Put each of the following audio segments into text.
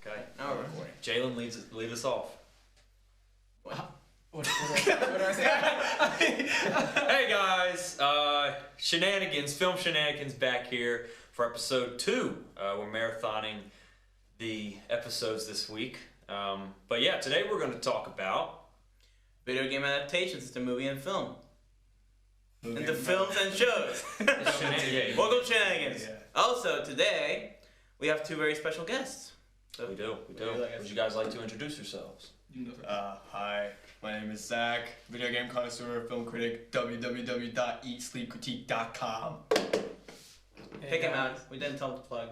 Okay. Now we're recording. Jalen lead us off. What did I say? Hey guys, Shenanigans, Film Shenanigans back here for episode 2. We're marathoning the episodes this week. But yeah, today we're going to talk about Video game adaptations to movie and film. Into films and shows. Shenanigans. Welcome to Shenanigans. Yeah. Also, today, we have 2 very special guests. So, We do. Would you guys like to introduce yourselves? Hi, my name is Zach, video game connoisseur, film critic, www.eatsleepcritique.com. pick him out. We didn't tell him to plug.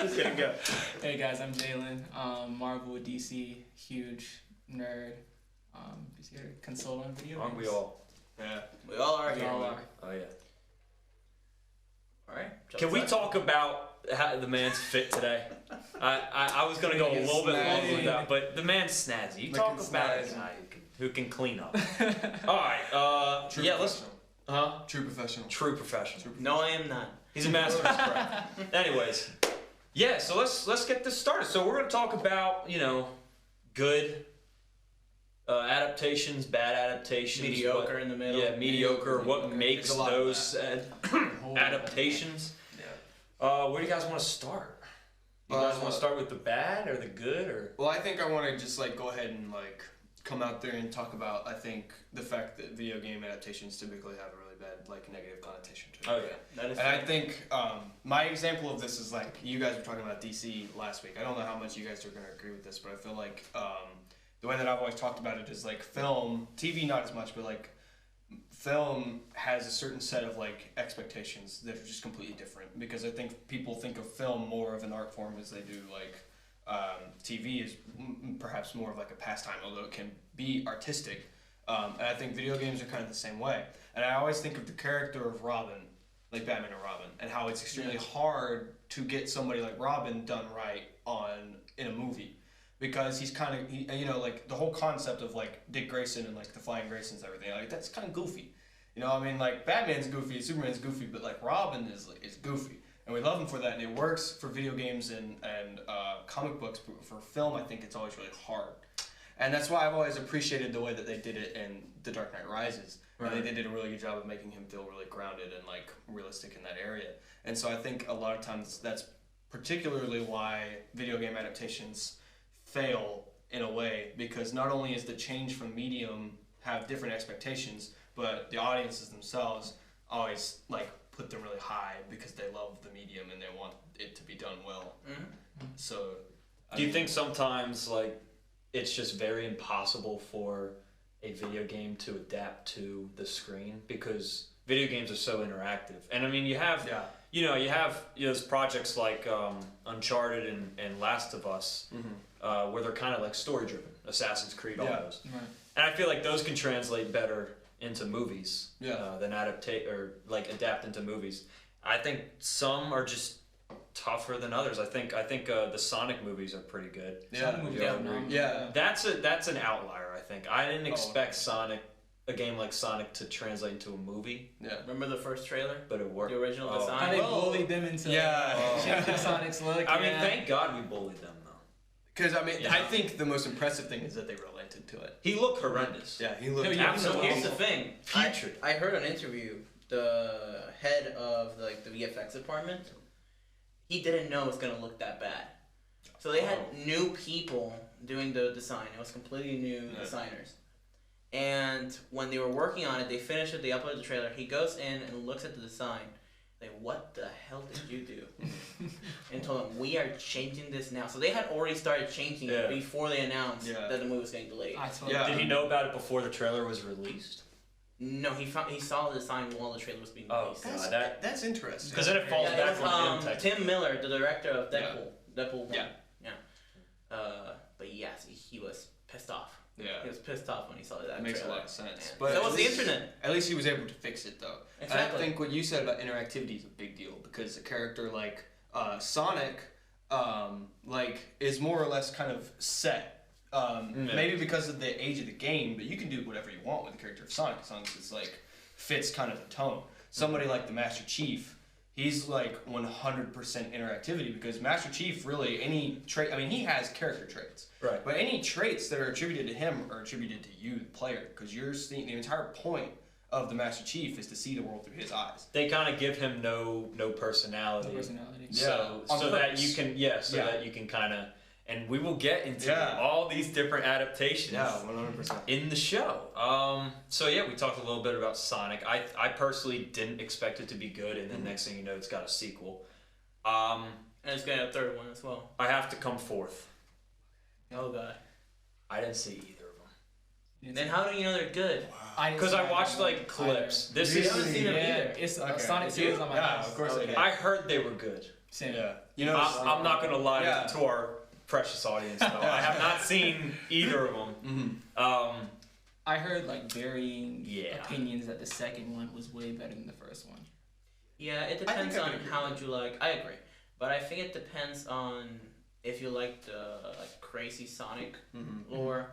Just kidding, go. Hey guys, I'm Jalen. Marvel, DC, huge nerd. Just here to console on video Aren't we games. all? Yeah. We all are We here. all are. Oh yeah. Alright. Can we talk about how the man's fit today? I was gonna go a little bit longer with that, but the man's snazzy. You talk Looking about a snazzy. guy who can clean up. All right. True Yeah. Let's. professional. True professional. True professional. No, I am not. He's a master of his craft. Anyways, yeah. So let's get this started. So we're gonna talk about good adaptations, bad adaptations, Mediocre what- in the middle. Yeah, mediocre. What makes There's a lot of those adaptations? Yeah. Where do you guys want to start? You guys want to start with the bad or the good or? Well, I think I want to just go ahead and come out there and talk about the fact that video game adaptations typically have a really bad negative connotation to it. Oh yeah. That is And I think my example of this is you guys were talking about DC last week. I don't know how much you guys are going to agree with this, but I feel like the way that I've always talked about it is film, TV not as much, but film has a certain set of expectations that are just completely different, because I think people think of film more of an art form as they do TV is perhaps more of a pastime, although it can be artistic. And I think video games are kind of the same way. And I always think of the character of Robin, like Batman and Robin, and how it's extremely hard to get somebody like Robin done right in a movie. Because he's kind of, the whole concept of Dick Grayson and the Flying Graysons and everything, that's kind of goofy. Batman's goofy, Superman's goofy, but Robin is goofy. And we love him for that, and it works for video games and comic books. But for film, I think it's always really hard. And that's why I've always appreciated the way that they did it in The Dark Knight Rises. Right. And they did a really good job of making him feel really grounded and realistic in that area. And so I think a lot of times that's particularly why video game adaptations fail in a way, because not only is the change from medium have different expectations, but the audiences themselves always put them really high because they love the medium and they want it to be done well. Mm-hmm. So Do you think sometimes it's just very impossible for a video game to adapt to the screen, because video games are so interactive? And I mean, you have those projects like Uncharted and Last of Us, where they're kind of story driven, Assassin's Creed, all those. Right. And I feel like those can translate better into movies than adapt into movies. I think some are just tougher than others. I think the Sonic movies are pretty good. That's an outlier. I think I didn't expect a game like Sonic to translate into a movie. Yeah. Remember the first trailer? But it worked. The original design? How they bullied them into changing Sonic's look. I mean, thank God we bullied them though. Because I think the most impressive thing is that they relented to it. He looked horrendous. Yeah, he looked absolutely. Here's the thing. Putrid. I heard an interview. The head of the VFX department, he didn't know it was gonna look that bad. So they had new people doing the design. It was completely new designers. And when they were working on it, they finished it. They uploaded the trailer. He goes in and looks at the design. Like, what the hell did you do? And told them, we are changing this now. So they had already started changing it before they announced that the movie was getting delayed. Did he know about it before the trailer was released? No, he saw the design while the trailer was being released. That's interesting. Because then it falls back on him. Tim Miller, the director of Deadpool. Deadpool 1. Yeah. But yes, he was pissed off. Yeah. He was pissed off when he saw that. It makes trailer. a lot of sense. Yeah. But that was the internet. At least he was able to fix it though. Exactly. And I think what you said about interactivity is a big deal, because a character like Sonic is more or less kind of set. Maybe because of the age of the game, but you can do whatever you want with the character of Sonic as long as it's fits kind of the tone. Somebody like the Master Chief, he's like 100% interactivity because Master Chief really any trait. I mean, he has character traits, Right. but any traits that are attributed to him are attributed to you, the player, because you're seeing the entire point of the Master Chief is to see the world through his eyes. They kind of give him no personality. No personality. So On so that purpose. you can that you can kind of, and we will get into Yeah. all these different adaptations. Yeah, 100%. In the show. So yeah, we talked a little bit about Sonic. I personally didn't expect it to be good, and then next thing you know, it's got a sequel. And it's got a third one as well. I have to come forth. Oh god. I didn't see either of them. Then how do you know they're good? Because I watched like clips. This You is. haven't seen them either. It's Okay. Sonic series on my Yeah, house. of course I did. I heard they were good. Same. Yeah. I'm not gonna lie Yeah. to our precious audience though. I have not seen either of them. I heard like varying Yeah. opinions that the second one was way better than the first one. Yeah, it I depends think I on could agree how with you like. I agree, but I think it depends on if you like the like crazy Sonic lore,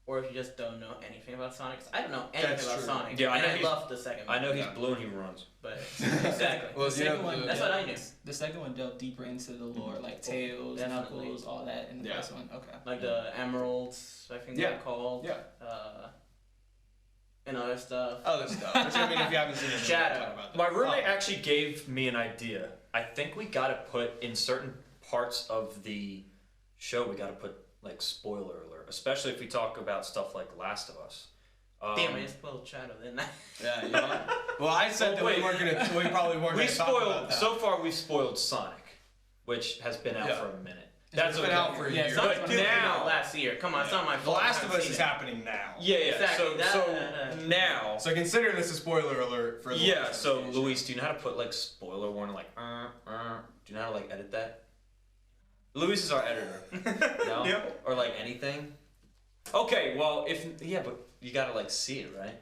or if you just don't know anything about Sonic. 'Cause I don't know anything That's about true. Sonic. Yeah, I and know I he's- love the second one. I know he's Yeah. blue and he runs. But exactly. Well, The second one, That's what I knew. The second one delved deeper into the lore, like Tails, Definitely. Knuckles, all that in the Yeah. first one. Okay. Like the emeralds, I think Yeah. they're called. Yeah. And other stuff. Other stuff. Which I mean, if you haven't seen it, Shadow. talk about that. My roommate actually gave me an idea. I think we gotta put in certain parts of the show. We gotta put like spoiler alert, especially if we talk about stuff like Last of Us. Damn, I spoiled Shadow, didn't I? Yeah, you know. Well, I said that we weren't gonna. We probably weren't We gonna talk about spoiled. that. So far, we've spoiled Sonic, which has been out Yeah. for a minute. That's been out for a year. Sonic But came now- out last year. Come on, it's not my The fault. Last I of haven't Us seen is it. happening now. Yeah. Exactly. So now. So consider this a spoiler alert for the Yeah. Last So of Us. Luis, do you know how to put like spoiler warning, like Do you know how to like edit that? Luis is our editor. No. Yep. Or like anything. Okay. Well, but you gotta like see it, right?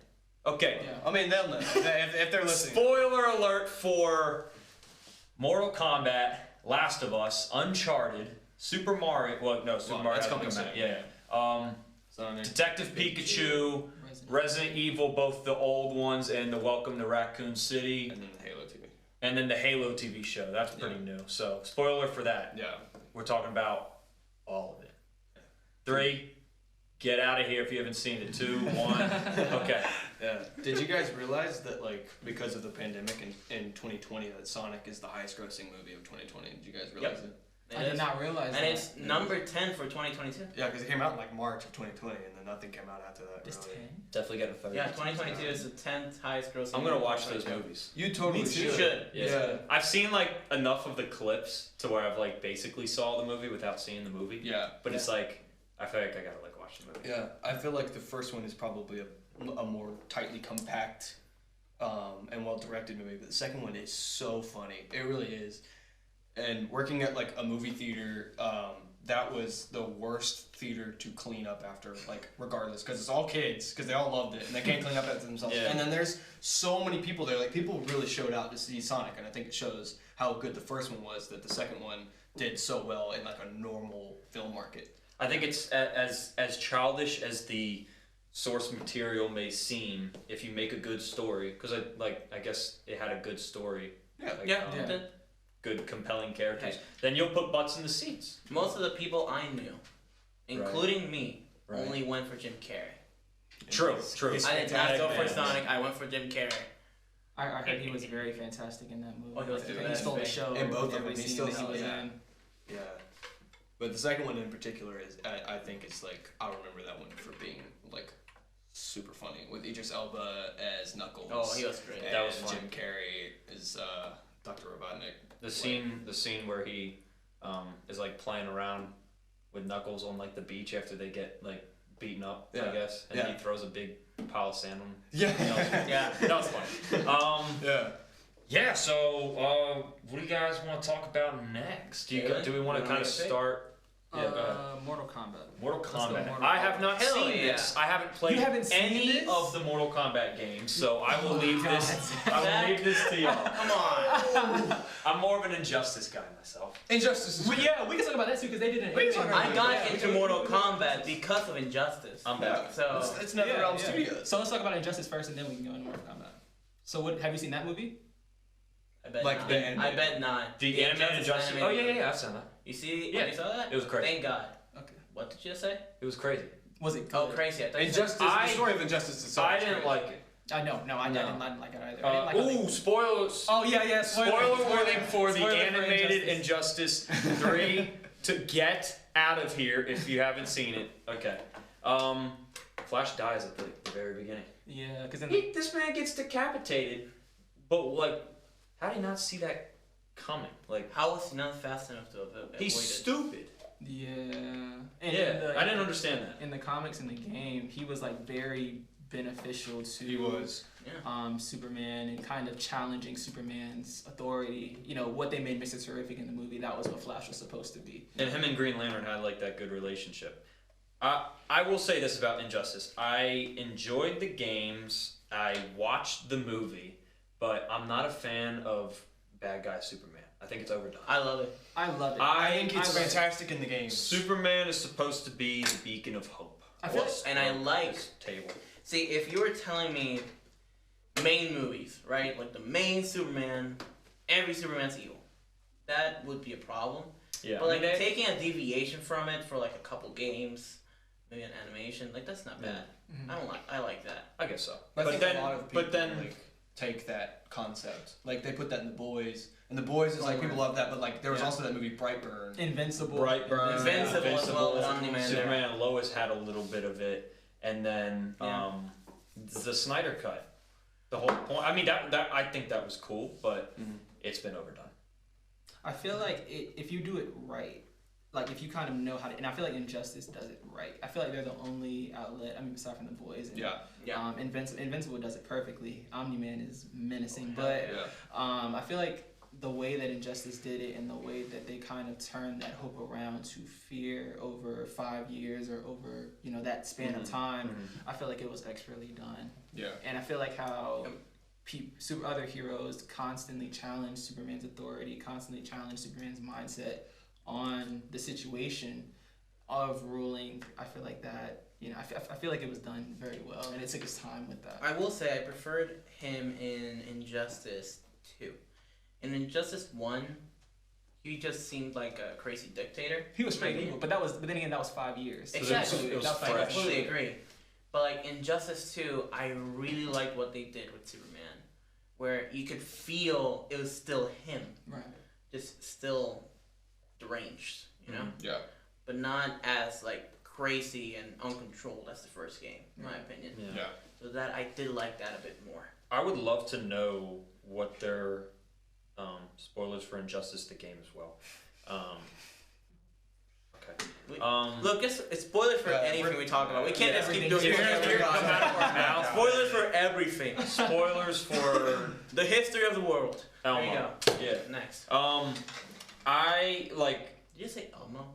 Okay. Yeah. I mean, they'll know if they're listening. Spoiler alert for Mortal Kombat, Last of Us, Uncharted, Super Mario. Well, no, Super Well, Mario that's hasn't coming come out. soon. Yeah. So, I mean, Detective Pikachu, Resident Evil, both the old ones and the Welcome to Raccoon City, and then the Halo TV. and then the Halo TV show. That's pretty new. So, spoiler for that. Yeah. We're talking about all of it. 3, get out of here if you haven't seen it. 2, 1. Okay. Yeah. Did you guys realize that, like, because of the pandemic in 2020, that Sonic is the highest grossing movie of 2020? Did you guys realize it? It I did is. not realize And that. it's number 10 for 2022. Yeah, because it came out in like March of 2020, and then nothing came out after that. It's really. 10. Definitely got a third. Yeah, 2022 is the 10th highest grossing. I'm gonna movie watch of those 2022. movies. You totally Me too. You should. Yeah. I've seen like enough of the clips to where I've like basically saw the movie without seeing the movie. Yeah. But it's like I feel like I gotta like watch the movie. Yeah, I feel like the first one is probably a more tightly compact and well directed movie, but the second one is so funny. It really is. And working at like a movie theater, that was the worst theater to clean up after, like regardless, because it's all kids, because they all loved it and they can't clean up after themselves. Yeah. And then there's so many people there. Like people really showed out to see Sonic, and I think it shows how good the first one was that the second one did so well in like a normal film market. I think it's as childish as the source material may seem. If you make a good story, because I guess it had a good story. Yeah. Like, Yeah, Yeah. good compelling characters. Hey. Then you'll put butts in the seats. Most of the people I knew, including me, Right. only went for Jim Carrey. True. I did not go for man. Sonic. I went for Jim Carrey. I heard he was very fantastic in that movie. Oh, he was He the stole the best. show. In both of every them, he scene still that he held was it. in. Yeah. But the second one in particular is, I think it's like, I remember that one for being like super funny with Idris Elba as Knuckles. Oh, he was great. And That was fun. Jim Carrey is Dr. Robotnik. The scene where he is like playing around with Knuckles on like the beach after they get like beaten up, I Yeah. guess, and Yeah. then he throws a big pile of sand on him. Yeah. Yeah. That was fun. Yeah. Yeah. So, what do you guys want to talk about next? Do we want to kind of start? Yeah, go ahead. Mortal Kombat. Mortal Let's go Kombat. Mortal I have Kombat. not Hell seen yeah. this. I haven't played You haven't seen any this? of the Mortal Kombat games, so I will leave this. God. I will leave this to y'all. Come on. I'm more of an Injustice guy myself. Injustice is We can talk about that too because they did an. We can talk about I got into Mortal Kombat because of Injustice. I'm back. So It's NetherRealm Studios. So let's talk about Injustice first, and then we can go into Mortal Kombat. So, what have you seen that movie? I bet Like not. the animated. I bet not. The animated Injustice. Oh yeah, I've seen that. You see? Yeah. You saw that? It was crazy. Thank God. Okay. What did you just say? It was crazy. Was it? Oh, good? crazy! I thought you said- Injustice. The story of Injustice is so I much didn't great. like it. I know. No, I No. didn't like it either. I didn't like how they- Spoilers. Oh yeah. Spoiler warning for the Spoiler for animated Injustice 3 to get out of here if you haven't seen it. Okay. Flash dies at the very beginning. Yeah, because This man gets decapitated, but like, how did he not see that coming? Like, How was he not fast enough to avoid it? he's stupid. yeah. I didn't understand that. In the comics and the game, he was like very beneficial to He was. Superman and kind of challenging Superman's authority. You know what they made Mr. Terrific in the movie. That was what Flash was supposed to be. And him and Green Lantern had like that good relationship. I will say this about Injustice. I enjoyed the games. I watched the movie, but I'm not a fan of bad guy Superman. I think it's overdone. I love it. I love it. I think it's love it. fantastic in the game. Superman is supposed to be the beacon of hope. I feel What's and I on like- this table. See, if you were telling me main movies, right? Like the main Superman, every Superman's evil. That would be a problem. Yeah. But like taking a deviation from it for like a couple games, maybe an animation, like that's not bad. I like that. I guess so. I But think then, a lot of people but then, like take that concept. Like they put that in The Boys, and The Boys is like people love that. But like there was also that movie Brightburn. Invincible. Brightburn, Invincible as well with Omni-Man. Superman and Lois had a little bit of it, and then the Snyder cut. The whole point. I mean, that I think that was cool, but it's been overdone. I feel like if you do it right, like if you kind of know how to, and I feel like Injustice does it right. I feel like they're the only outlet. I mean, aside from The Boys. And, Invincible does it perfectly. Omni-Man is menacing, but I feel like the way that Injustice did it and the way that they kind of turned that hope around to fear over 5 years or over that span of time, I feel like it was expertly done. Yeah. And I feel like how other heroes constantly challenge Superman's authority, constantly challenge Superman's mindset on the situation of ruling. I feel like that, I feel like it was done very well, and it took its time with that. I will say I preferred him in Injustice 2. In Injustice 1, he just seemed like a crazy dictator. He was straight evil, but then again, that was 5 years. Exactly. It was I fresh. completely agree. But like Injustice 2, I really liked what they did with Superman, where you could feel it was still him, Right. just still deranged, Yeah. but not as like crazy and uncontrolled as the first game, in my opinion. Yeah. So that I did like that a bit more. I would love to know what their spoilers for Injustice the game as well. Okay. Look, it's spoilers for anything we talk about. We can't just keep doing Spoilers come out of our mouth. Spoilers for everything. Spoilers for The history of the world. Elmo. There you go. Yeah. Next. I like. Did you say Elmo?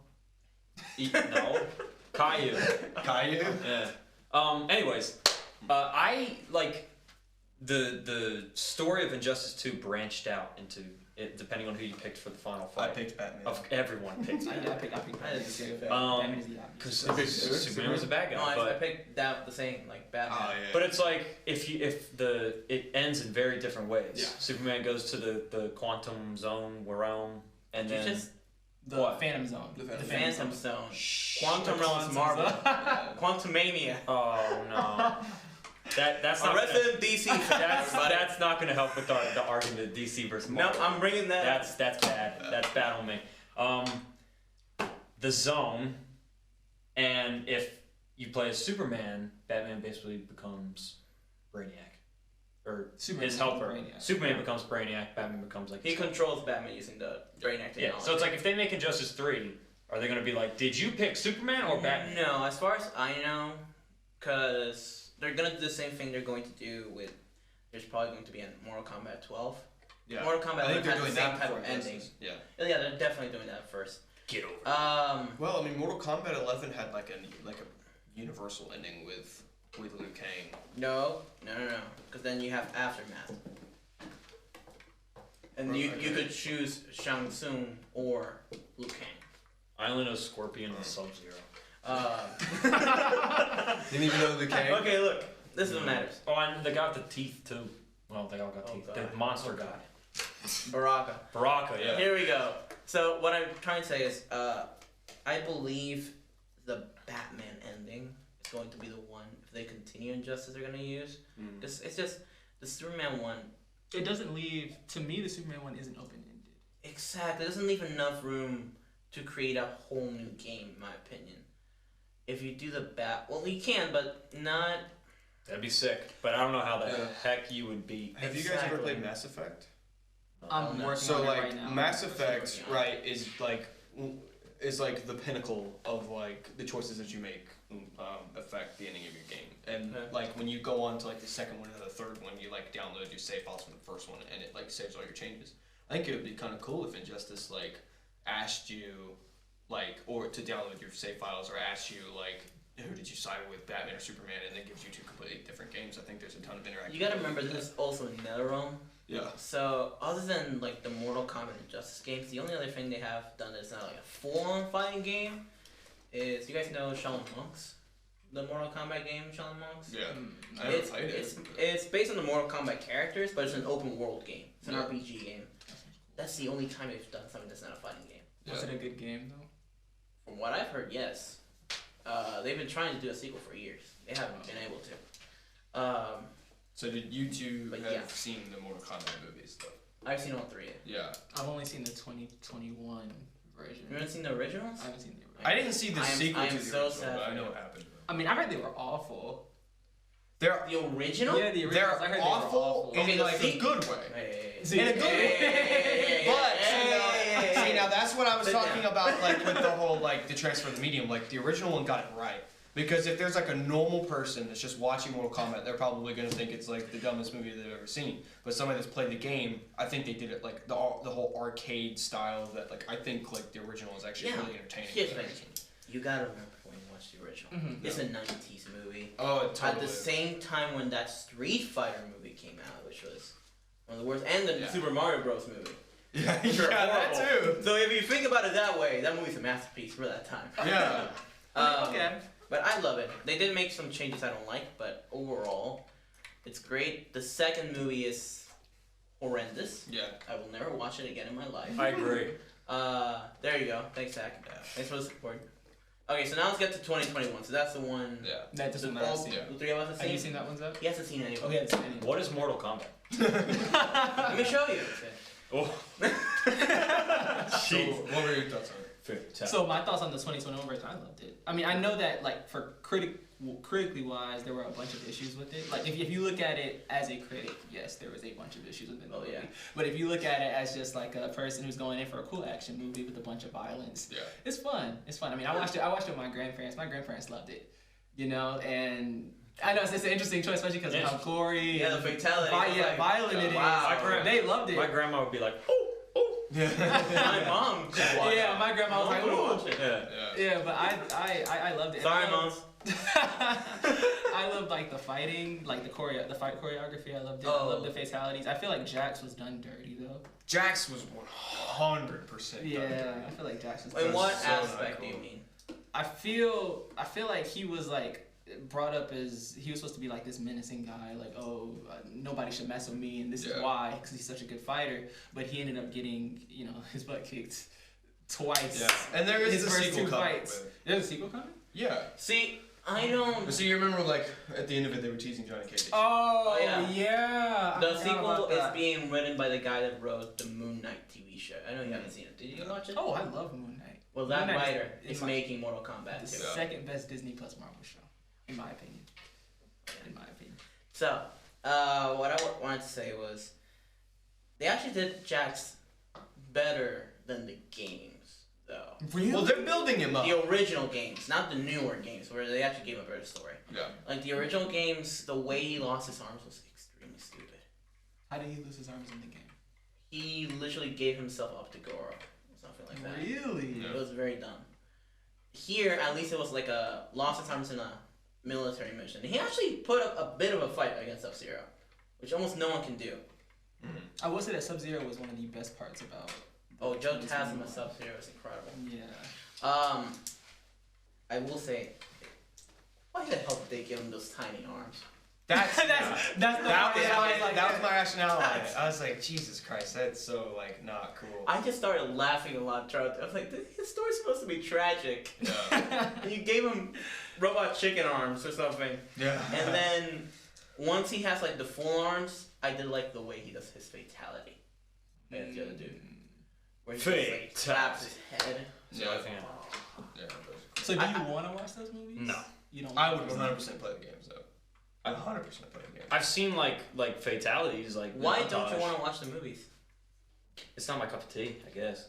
No. Caillou. Caillou. Yeah. Anyways, I like the story of Injustice 2 branched out into it, depending on who you picked for the final I fight. picked Batman. Everyone picked I Batman. picked I did too. Batman is the obvious. Because Superman was a bad guy. No, I but picked that the same, like Batman. Oh yeah. but it's like if it ends in very different ways. Yeah. Superman goes to the quantum zone realm, and Did you then just The What? Phantom Zone. The the Phantom Phantom Zone. Shh. Quantum Realm is Marvel. Quantumania. Oh no. That's A not. resident DC fan. That's not going to help with the argument of DC versus No, Marvel. I'm bringing that. That's bad. That's bad on me. The Zone, and if you play as Superman, Batman basically becomes Brainiac, or Superman his helper. becomes Brainiac. Superman becomes Brainiac. Batman becomes like He controls Batman using the Brainiac technology. yeah. So it's like if they make Injustice 3, are they going to be like, did you pick Superman or Batman? No, as far as I know, because they're gonna do the same thing they're going to do with. There's probably going to be a Mortal Kombat 12. Yeah. Mortal Kombat I think 11 they're had doing the same that type before of ending. Injustice. Yeah. Yeah, they're definitely doing that first. Get over it. Well, I mean, Mortal Kombat 11 had like a universal ending with Liu Kang. No. Because then you have Aftermath. And you could choose Shang Tsung or Liu Kang. I only know Scorpion and Sub-Zero. Didn't even know Liu Kang. Okay, look. This is what matters. Oh, and they got the teeth too. Well, they all got teeth. God. The monster guy. Baraka. Baraka, yeah. Here we go. So what I'm trying to say is, I believe the Batman ending is going to be the one, if they continue Injustice, they're going to use. It's just, the Superman one. It doesn't leave, to me, the Superman one isn't open-ended. Exactly. It doesn't leave enough room to create a whole new game, in my opinion. If you do the well, you can, but not... That'd be sick, but I don't know how the heck you would beat. Have you guys ever played Mass Effect? I'm working so on like it right now. Mass Effect, right, is like the pinnacle of like the choices that you make affect the ending of your game. And like when you go on to like the second one or the third one, you like download your save files from the first one, and it like saves all your changes. I think it would be kind of cool if Injustice like asked you like or to download your save files or asked you like who did you side with, Batman or Superman, and then gives you two completely different games. I think there's a ton of interaction. You gotta remember there's also NetherRealm. Yeah. So other than like the Mortal Kombat and Justice games, the only other thing they have done that's not like a full-on fighting game is, you guys know Shaolin Monks, the Mortal Kombat game Shaolin Monks. Yeah. It's based on the Mortal Kombat characters, but it's an open world game. It's an RPG game. That's the only time they've done something that's not a fighting game. Was it a good game though? From what I've heard, yes. They've been trying to do a sequel for years. They haven't been able to. So did you two have seen the Mortal Kombat movies though? I've seen all three. Yeah. I've only seen the 2021 version. You haven't seen the originals? I haven't seen the original. I didn't see the sequel to the so original, sad. but I know what happened. I mean, I heard they were awful. They're the original? Yeah, the original. They're awful in like a good way. In a good way. But see now that's what I was talking about, like with the whole like the transfer of the medium. Like the original one got it right. Because if there's like a normal person that's just watching Mortal Kombat, they're probably gonna think it's like the dumbest movie they've ever seen. But somebody that's played the game, I think they did it like the whole arcade style that like I think like the original is actually really entertaining. Here's the thing. You gotta remember when you watch the original. It's a 90s movie. Oh, it totally At the same time when that Street Fighter movie came out, which was one of the worst, and the Super Mario Bros. Movie. Yeah, that too. So if you think about it that way, that movie's a masterpiece for that time. Yeah. Okay. But I love it. They did make some changes I don't like, but overall, it's great. The second movie is horrendous. Yeah. I will never watch it again in my life. I agree. There you go. Thanks, Zach. Thanks for the support. Okay, so now let's get to 2021. So that's the one. Yeah. That's the one I've seen. The three of us have seen. Have you seen that one, Zach? He hasn't seen any. Oh, he hasn't seen any. What is Mortal Kombat? Let me show you. Oh. So, what were your thoughts on it? So my thoughts on the 2021 version, I loved it. I mean, I know that like for critically wise, there were a bunch of issues with it. Like if you look at it as a critic, yes, there was a bunch of issues with it. Oh yeah. But if you look at it as just like a person who's going in for a cool action movie with a bunch of violence, it's fun. It's fun. I mean, I watched it with my grandparents. My grandparents loved it, you know, and I know it's an interesting choice, especially because of how gory the fatality, violent it is. Wow. They loved it. My grandma would be like, oh. My mom could watch it. My grandma was like, ooh. Yeah, but I loved it. Sorry, Mom. I loved like the fighting, like the fight choreography. I loved it. I loved the fatalities. I feel like Jax was done dirty though. Jax was 100%. Yeah, I feel like Jax was done dirty. In what aspect do you mean? I feel like he was like brought up as he was supposed to be like this menacing guy, like nobody should mess with me, and this is why, because he's such a good fighter. But he ended up getting his butt kicked twice. Yeah, and there is his a first sequel two coming. fights. There's a sequel coming? Yeah. See, I don't. So you remember like at the end of it they were teasing Johnny Cage. Oh yeah. The sequel is being written by the guy that wrote the Moon Knight TV show. I know you haven't seen it. Did you watch it? Oh, I love Moon Knight. Well, that writer is making Mortal Kombat the too. second best Disney Plus Marvel show. In my opinion. So, what I wanted to say was, they actually did Jax better than the games, though. Really? Well, they're building him up. The original games, not the newer games, where they actually gave him a better story. Yeah. Like, the original games, the way he lost his arms was extremely stupid. How did he lose his arms in the game? He literally gave himself up to Goro, or something like that. Really? It was very dumb. Here, at least it was like a lost his arms in a military mission. He actually put up a bit of a fight against Sub-Zero, which almost no one can do. I will say that Sub-Zero was one of the best parts about. Oh, Joe Taslim as Sub-Zero is incredible. Yeah. I will say, why the hell did they give him those tiny arms? That was my rationale on it. I was like, Jesus Christ, that's so like not cool. I just started laughing a lot throughout. I was like, this story's supposed to be tragic. Yeah. You gave him robot chicken arms or something. Yeah. And then once he has like the full arms, I did like the way he does his fatality. That's the other dude. Where he just, like, taps his head. So I think. So do you want to watch those movies? No. You don't. I would 100% play the games though. I 100% play the games. I've seen like fatalities like. Why don't you want to watch the movies? It's not my cup of tea, I guess.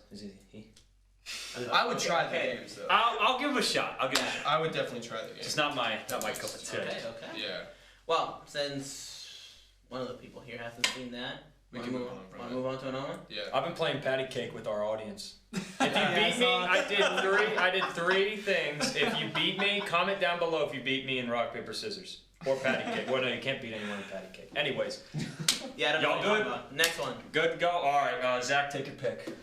I would try the games though. I'll give him a shot. I would definitely try the games. It's not my cup of tea. Okay. Yeah. Well, since one of the people here hasn't seen that, We can move on. Want to move on to another one? Yeah. I've been playing patty cake with our audience. If you beat me, I did three things. If you beat me, comment down below if you beat me in rock, paper, scissors. Or patty cake. Well, no, you can't beat anyone in patty cake. Anyways. Yeah, I don't know y'all good? Next one. Good to go? Alright, Zach, take a pick.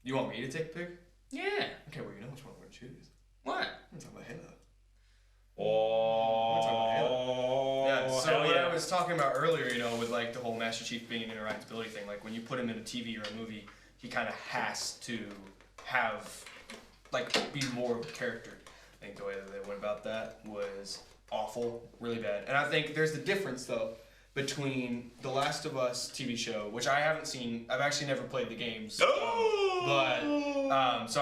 You want me to take a pick? Yeah. Okay, well, you know which one we're going to choose. What? We're talking about Halo. Oh. Yeah, so what I was talking about earlier, you know, with like the whole Master Chief being an interactability thing, like when you put him in a TV or a movie, he kind of has to have, like, be more of a character. I think the way that they went about that was awful, really bad. And I think there's the difference, though, between The Last of Us TV show, which I haven't seen. I've actually never played the games. So I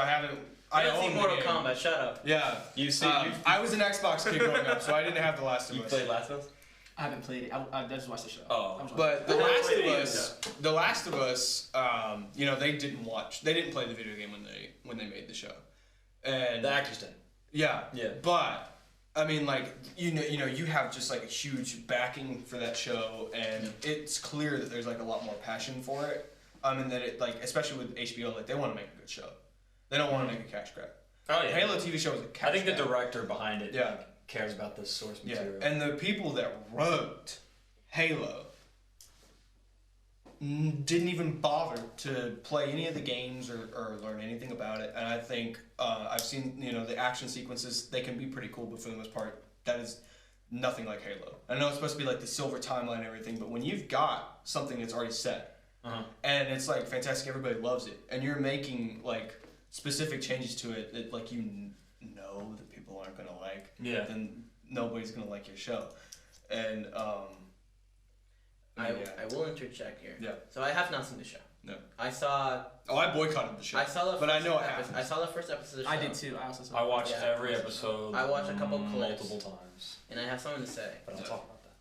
haven't. I own Mortal Kombat. Shut up. Yeah. You see, I was an Xbox kid growing up, so I didn't have The Last of Us. You played Last of Us? I haven't played it. I just watched the show. Oh. But The Last of Us, you know, they didn't play the video game when they made the show. And the actors did. Yeah. Yeah. But I mean, like, you know, you have just like a huge backing for that show, and it's clear that there's like a lot more passion for it. And that it, like, especially with HBO, like, they want to make a good show. They don't want to make a cash grab. Oh yeah. Halo TV show is a cash grab. I think the director behind it Yeah. cares about the source material. Yeah. And the people that wrote Halo didn't even bother to play any of the games or learn anything about it. And I think I've seen, you know, the action sequences, they can be pretty cool, but for the most part, that is nothing like Halo. I know it's supposed to be like the silver timeline and everything, but when you've got something that's already set, and it's like fantastic, everybody loves it, and you're making like specific changes to it that, like, you know that people aren't gonna like, then nobody's gonna like your show. And I will interject here. Yeah. So I have not seen the show. No. I saw. Oh, I boycotted the show. I saw the. But I know it happened. I saw the first episode of the show. I did too. I also saw. I watched every episode. I watched a couple clips multiple times. And I have something to say. But I'll talk about that.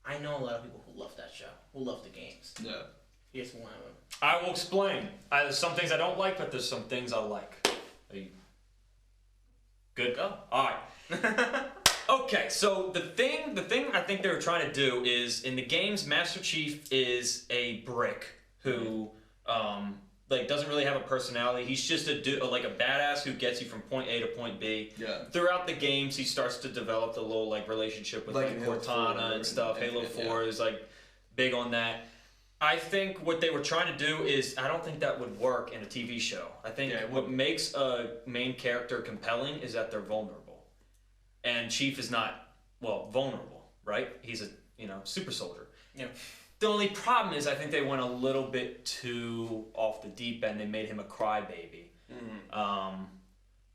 I know a lot of people who love that show, who love the games. Yeah. Here's one of them. I will explain. There's some things I don't like, but there's some things I like. Are you good? Go. All right. Okay, so the thing I think they were trying to do is, in the games, Master Chief is a brick who like doesn't really have a personality. He's just a badass who gets you from point A to point B. Yeah. Throughout the games, he starts to develop the little like relationship with like Cortana and stuff. Halo 4 is like big on that. I think what they were trying to do is, I don't think that would work in a TV show. I think what makes a main character compelling is that they're vulnerable. And Chief is not, vulnerable, right? He's a, super soldier. Yeah. The only problem is I think they went a little bit too off the deep end. They made him a crybaby. Mm-hmm.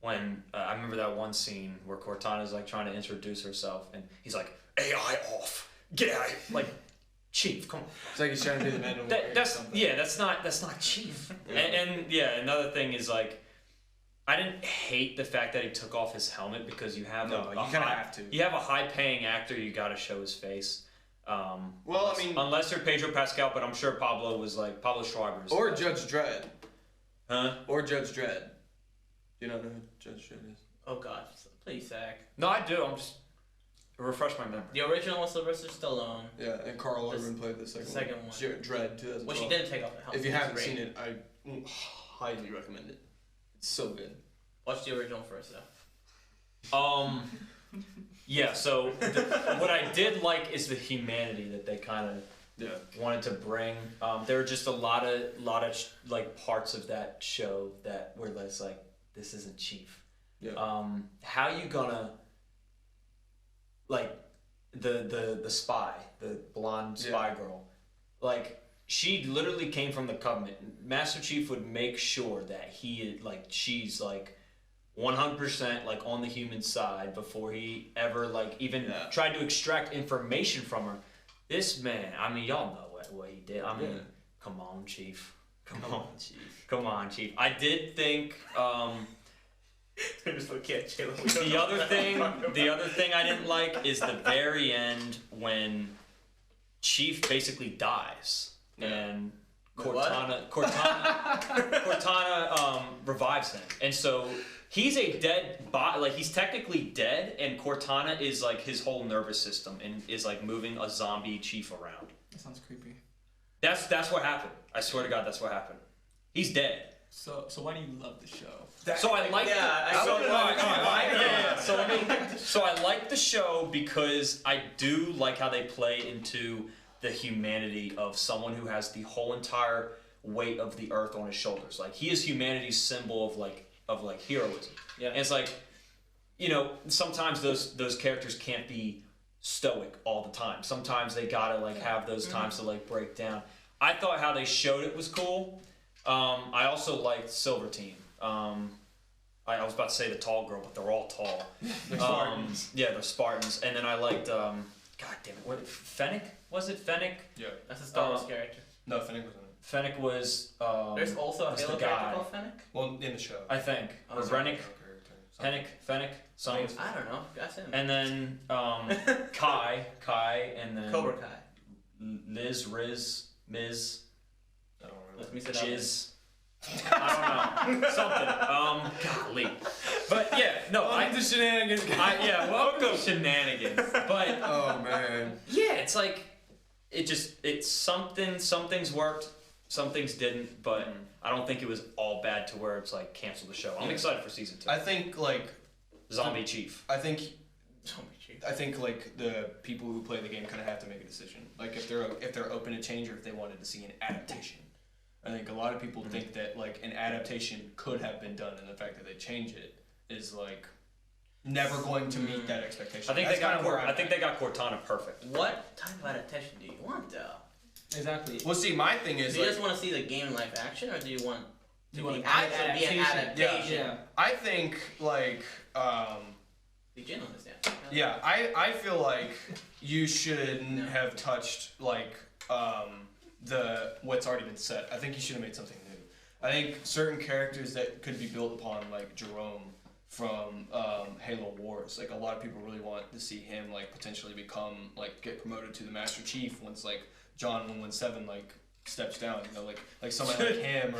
When I remember that one scene where Cortana's like trying to introduce herself, and he's like, AI off, get out of here. Like, Chief, come on. It's like he's trying to be the man of that's not Chief. and another thing is, like, I didn't hate the fact that he took off his helmet, because you have you kind of have to. You have a high-paying actor, you got to show his face. Unless you're Pedro Pascal, but I'm sure Pablo Schreiber. Or Judge Dredd. Huh? Or Judge Dredd. Do you not know who Judge Dredd is? Oh God, please, Zach. No, I do. I'm just refresh my memory. The original was Sylvester Stallone. Yeah, and Carl Urban played the second one. Dredd 2012. Which he didn't take off the helmet. If you haven't seen it, I highly recommend it. It's so good. Watch the original first, though. Yeah. So what I did like is the humanity that they kind of wanted to bring. There were just a lot of like parts of that show that were less like, this isn't Chief. Yeah. How you gonna like the spy, the blonde spy girl, like. She literally came from the Covenant. Master Chief would make sure that she's like 100% like on the human side before he ever like even tried to extract information from her. This man, I mean, y'all know what he did. I mean, come on, Chief. Come on, Chief. I did think. The other thing I didn't like is the very end when Chief basically dies. And Cortana revives him, and so he's a dead body. Like he's technically dead, and Cortana is like his whole nervous system and is like moving a zombie Chief around. That sounds creepy. That's what happened. I swear to God, that's what happened. He's dead. So why do you love the show? So I like So I like the show because I do like how they play into the humanity of someone who has the whole entire weight of the earth on his shoulders. Like he is humanity's symbol of heroism. Yeah. And it's like, you know, sometimes those characters can't be stoic all the time. Sometimes they gotta like have those times to like break down. I thought how they showed it was cool. I also liked Silver Team. I was about to say the tall girl, but they're all tall. They're Spartans. Yeah, they're Spartans. And then I liked God damn it, what Fennec? Was it Fennec? Yeah. That's a Star Wars character. No, Fennec was in it. Fennec was there's also a Halo character called Fennec? Well, in the show. I think. Or Rennick. Fennec, something. I don't know. That's him. And then Kai, and then Cobra Kai. Liz, Riz, Miz. I don't remember. Let me say Jizz. I don't know. Something. Golly. But yeah, no. Welcome to Shenanigans. Welcome to Shenanigans. But oh man. Yeah, it's like it's something. Some things worked, some things didn't. But I don't think it was all bad to where it's like cancel the show. I'm excited for season 2. I think like Zombie Chief. I think like the people who play the game kind of have to make a decision. Like if they're open to change or if they wanted to see an adaptation. I think a lot of people think that like an adaptation could have been done, and the fact that they change it is like never going to meet that expectation. I think they got Cortana perfect. What type of adaptation do you want, though? Exactly. Well, see, my thing is, do you just want to see the game in live action, or do you want an adaptation? Yeah. I think like Jin understand. Yeah, I feel like you shouldn't have touched like what's already been set. I think you should have made something new. I think certain characters that could be built upon, like Jerome from Halo Wars, like a lot of people really want to see him like potentially get promoted to the Master Chief once like John 117 like steps down. You know, like somebody like him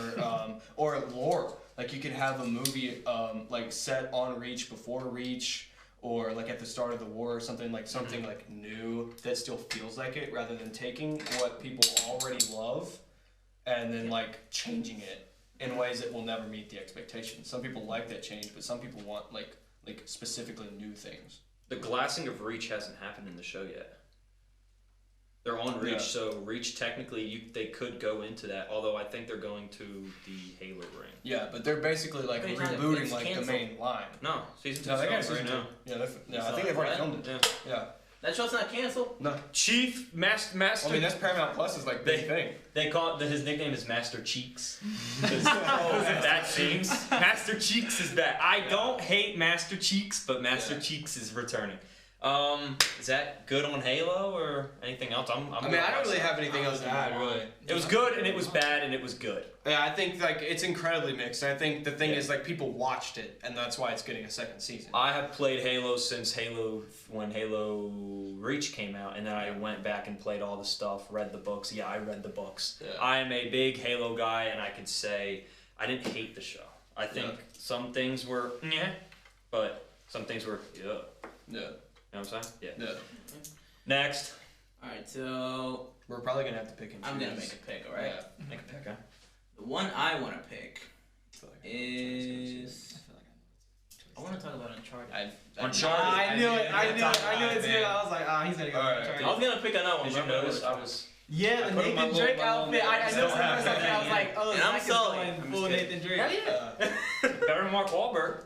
or lore. Like you could have a movie like set on Reach before Reach. Or like at the start of the war or something like new that still feels like it, rather than taking what people already love and then like changing it in ways that will never meet the expectations. Some people like that change, but some people want like specifically new things. The glassing of Reach hasn't happened in the show yet. They're on Reach, so Reach technically they could go into that. Although I think they're going to the Halo ring. Yeah, but they're basically like rebooting like the main line. No, season 2 they got right now. Yeah, I think they've already filmed it. Yeah. That show's not canceled. No. Chief Master. I mean, that's Paramount Plus is like big thing. They call it his nickname is Master Cheeks. That seems Master Cheeks is back. I don't hate Master Cheeks, but Master Cheeks is returning. Is that good on Halo or anything else? I don't really have anything else to add, really. It was good and it was bad and it was good. Yeah, I think like it's incredibly mixed. I think the thing is like people watched it and that's why it's getting a second season. I have played Halo since when Halo Reach came out, and then I went back and played all the stuff, read the books. Yeah, I read the books. Yeah. I am a big Halo guy, and I can say I didn't hate the show. I think some things were but some things were Yeah. You know what I'm saying? Yeah. Next. Alright, so we're probably gonna have to pick and choose. I'm gonna make a pick, alright? Yeah. Make a pick, huh? The one I wanna pick is I wanna talk about Uncharted. Uncharted. I knew it too. I was like, he's gonna go Uncharted. I was gonna pick another one. Did you notice I was the Nathan Drake outfit. I noticed it for a second. I was like, and I'm solid. Full Nathan Drake. Hell yeah. better than Mark Wahlberg.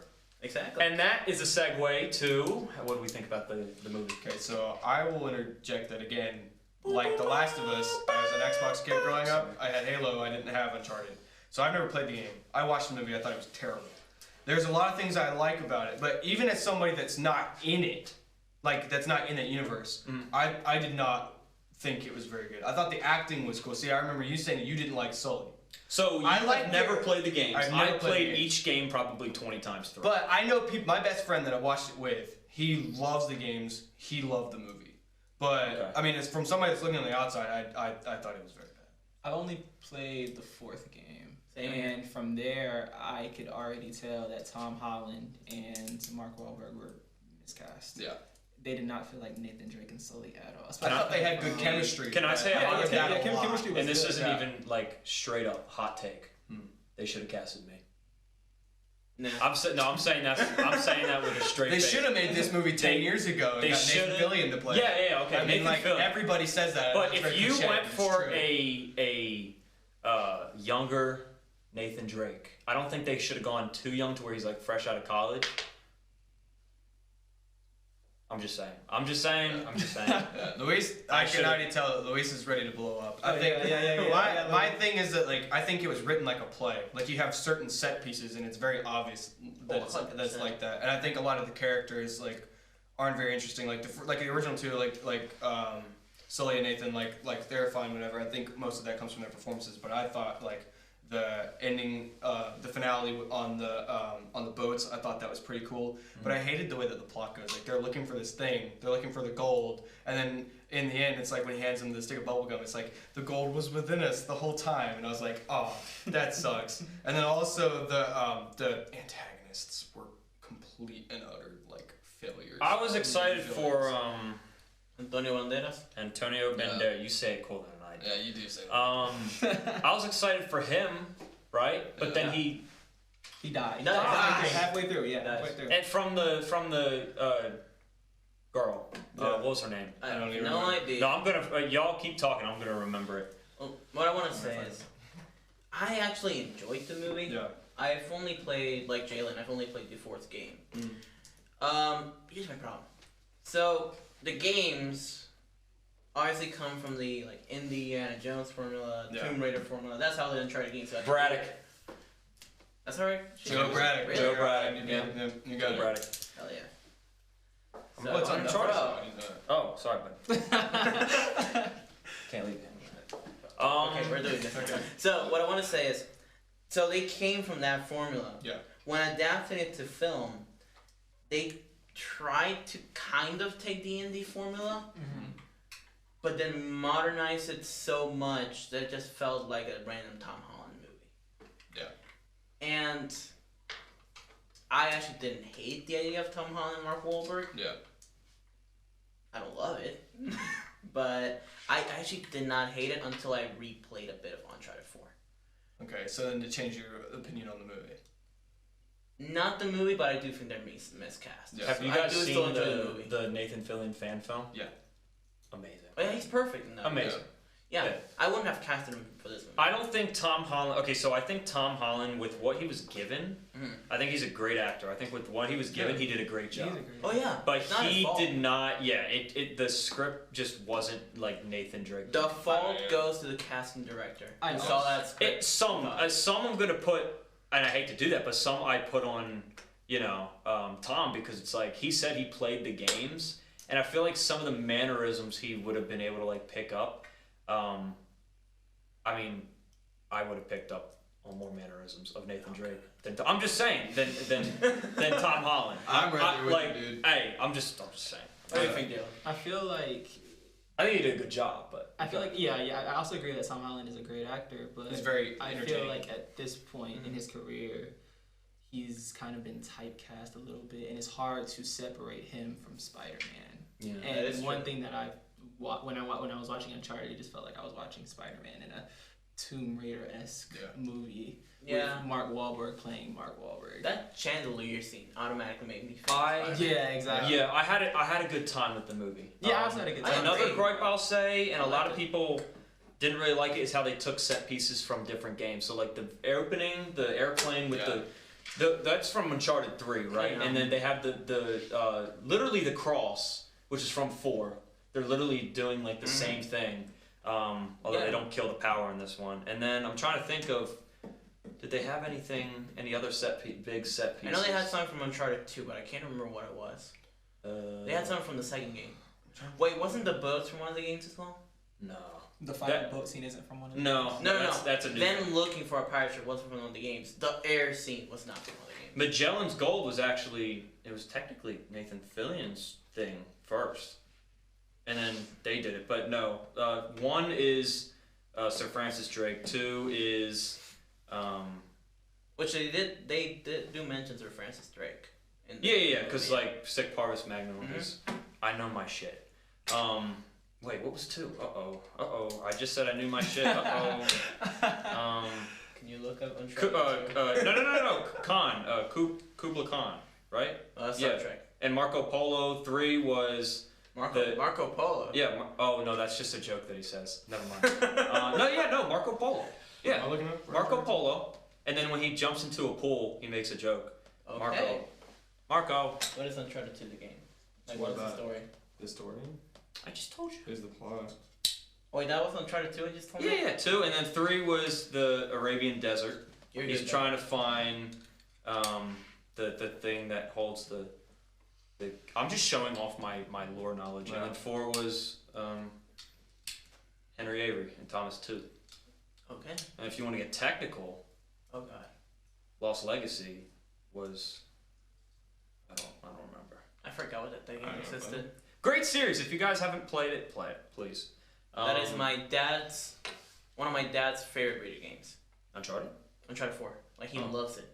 Exactly. And that is a segue to what do we think about the movie? Okay, so I will interject that again. Like The Last of Us, I was an Xbox kid growing up. I had Halo. I didn't have Uncharted. So I've never played the game. I watched the movie. I thought it was terrible. There's a lot of things I like about it, but even as somebody that's not in it, like that's not in that universe, I did not think it was very good. I thought the acting was cool. See, I remember you saying that you didn't like Sully. So I've never played the games. I've played each game probably 20 times through. But I know people. My best friend that I watched it with, he loves the games. He loved the movie. But okay. I mean, it's from somebody that's looking on the outside. I thought it was very bad. I only played the 4th game, and from there I could already tell that Tom Holland and Mark Wahlberg were miscast. Yeah. They did not feel like Nathan Drake and Sully at all. I thought they had good chemistry. Can I say a hot take? Chemistry was and this good. isn't even like straight up hot take. They should have casted me. No. I'm saying that with a straight face. They should have made this movie 10 years ago and got Nathan Fillion to play. Yeah, okay. I mean, like everybody says that. But if you went for a younger Nathan Drake, I don't think they should have gone too young to where he's like fresh out of college. I'm just saying. Luis, I can already tell that Luis is ready to blow up. I think my thing is that like I think it was written like a play. Like you have certain set pieces and it's very obvious that that's like that. And I think a lot of the characters like aren't very interesting. Like the original two, like Sully and Nathan, like they're fine, whatever. I think most of that comes from their performances. But I thought like the ending, the finale on the boats, I thought that was pretty cool. But I hated the way that the plot goes. Like they're looking for this thing, they're looking for the gold, and then in the end, it's like when he hands them the stick of bubblegum, it's like the gold was within us the whole time, and I was like, oh, that sucks. And then also the antagonists were complete and utter like failures. I was excited for Antonio Banderas. Yeah. You say it cooler than I do. Yeah, you do say that. I was excited for him, right? But then he died. No, halfway through. Halfway through. And from the girl, what was her name? I don't even know. Idea. No, I'm gonna. Y'all keep talking. I'm gonna remember it. Well, what I want to say is, I actually enjoyed the movie. Yeah. I've only played like Jalen. I've only played the 4th game. Here's my problem. So the games obviously come from the like Indiana Jones formula, Tomb Raider formula. That's how the Uncharted games. Braddock. That's alright. Joe Braddock. Really? Joe Braddock. Yeah. You got Joe Braddock. Hell yeah. So, what's on Uncharted? Oh, sorry, bud. Can't leave it. Okay, we're doing this. Okay. So what I want to say is, so they came from that formula. Yeah. When adapting it to film, they tried to kind of take the indie formula, but then modernize it so much that it just felt like a random Tom Holland movie. Yeah. And I actually didn't hate the idea of Tom Holland and Mark Wahlberg. Yeah. I don't love it, but I actually did not hate it until I replayed a bit of Uncharted 4. Okay, so then to change your opinion on the movie. Not the movie, but I do think they're miscast. Yeah. Have you guys seen the Nathan Fillion fan film? Yeah. Amazing. Yeah, he's perfect in that. Amazing. Yeah. I wouldn't have casted him for this movie. I don't think Tom Holland... Okay, so I think Tom Holland, with what he was given, I think he's a great actor. I think with what he was given, he did a great job. Oh, yeah. But he did not... Yeah, the script just wasn't like Nathan Drake. The fault goes to the casting director. I saw that script. Some I'm going to put... And I hate to do that, but some I put on, Tom, because it's like, he said he played the games, and I feel like some of the mannerisms he would have been able to, like, pick up. I mean, I would have picked up on more mannerisms of Nathan Drake than I'm just saying than Tom Holland. I'm right there with you, dude. Hey, I'm just saying. What do you think, Dylan? I feel like he did a good job, but I feel like I also agree that Tom Holland is a great actor, but he's very I feel like at this point in his career, he's kind of been typecast a little bit, and it's hard to separate him from Spider-Man. Yeah, and one thing that when I was watching Uncharted, it just felt like I was watching Spider-Man in a Tomb Raider-esque movie with Mark Wahlberg playing Mark Wahlberg. That chandelier scene automatically made me feel exactly. Yeah, I had a good time with the movie. Yeah, I also had a good time. Another gripe I'll say, and a lot of people didn't really like it, is how they took set pieces from different games. So like the opening, the airplane with That's from Uncharted 3, right? Yeah. And then they have the literally the cross, which is from 4. They're literally doing like the same thing, although they don't kill the power in this one. And then I'm trying to think of, did they have any other big set pieces? I know they had something from Uncharted 2, but I can't remember what it was. They had something from the second game. Wait, wasn't the boats from one of the games as well? No. The final boat scene isn't from one of the games? No. That's a new Them looking for a pirate ship wasn't from one of the games. The air scene was not from one of the games. Magellan's Gold was actually, it was technically Nathan Fillion's thing first. And then they did it. But no, 1 is Sir Francis Drake. 2 is... Which they did do mention Sir Francis Drake. Yeah, because like Sic Parvis Magnum is... I know my shit. Wait, what was 2? Uh-oh. I just said I knew my shit. Uh-oh. Can you look up Uncharted 2? No. Khan. Kubla Khan, right? That's Star Trek. And Marco Polo 3 was... Marco Polo? Yeah. Oh, no, that's just a joke that he says. Never mind. Marco Polo. Yeah. Am I looking up? Marco Polo. And then when he jumps into a pool, he makes a joke. Okay. Marco. What is Uncharted 2 the game? Like, what is the story? The story? I just told you. Here's the plot. Wait, that was Uncharted 2 I just told me? Yeah, 2. And then 3 was the Arabian Desert. He's trying to find the thing that holds the... I'm just showing off my lore knowledge. Yeah. And then 4 was Henry Avery and Thomas Tooth. Okay. And if you want to get technical... Oh, God. Lost Legacy was... I don't remember. I forgot what that thing existed. Great series. If you guys haven't played it, play it, please. That is one of my dad's favorite video games. Uncharted 4. Like, he loves it.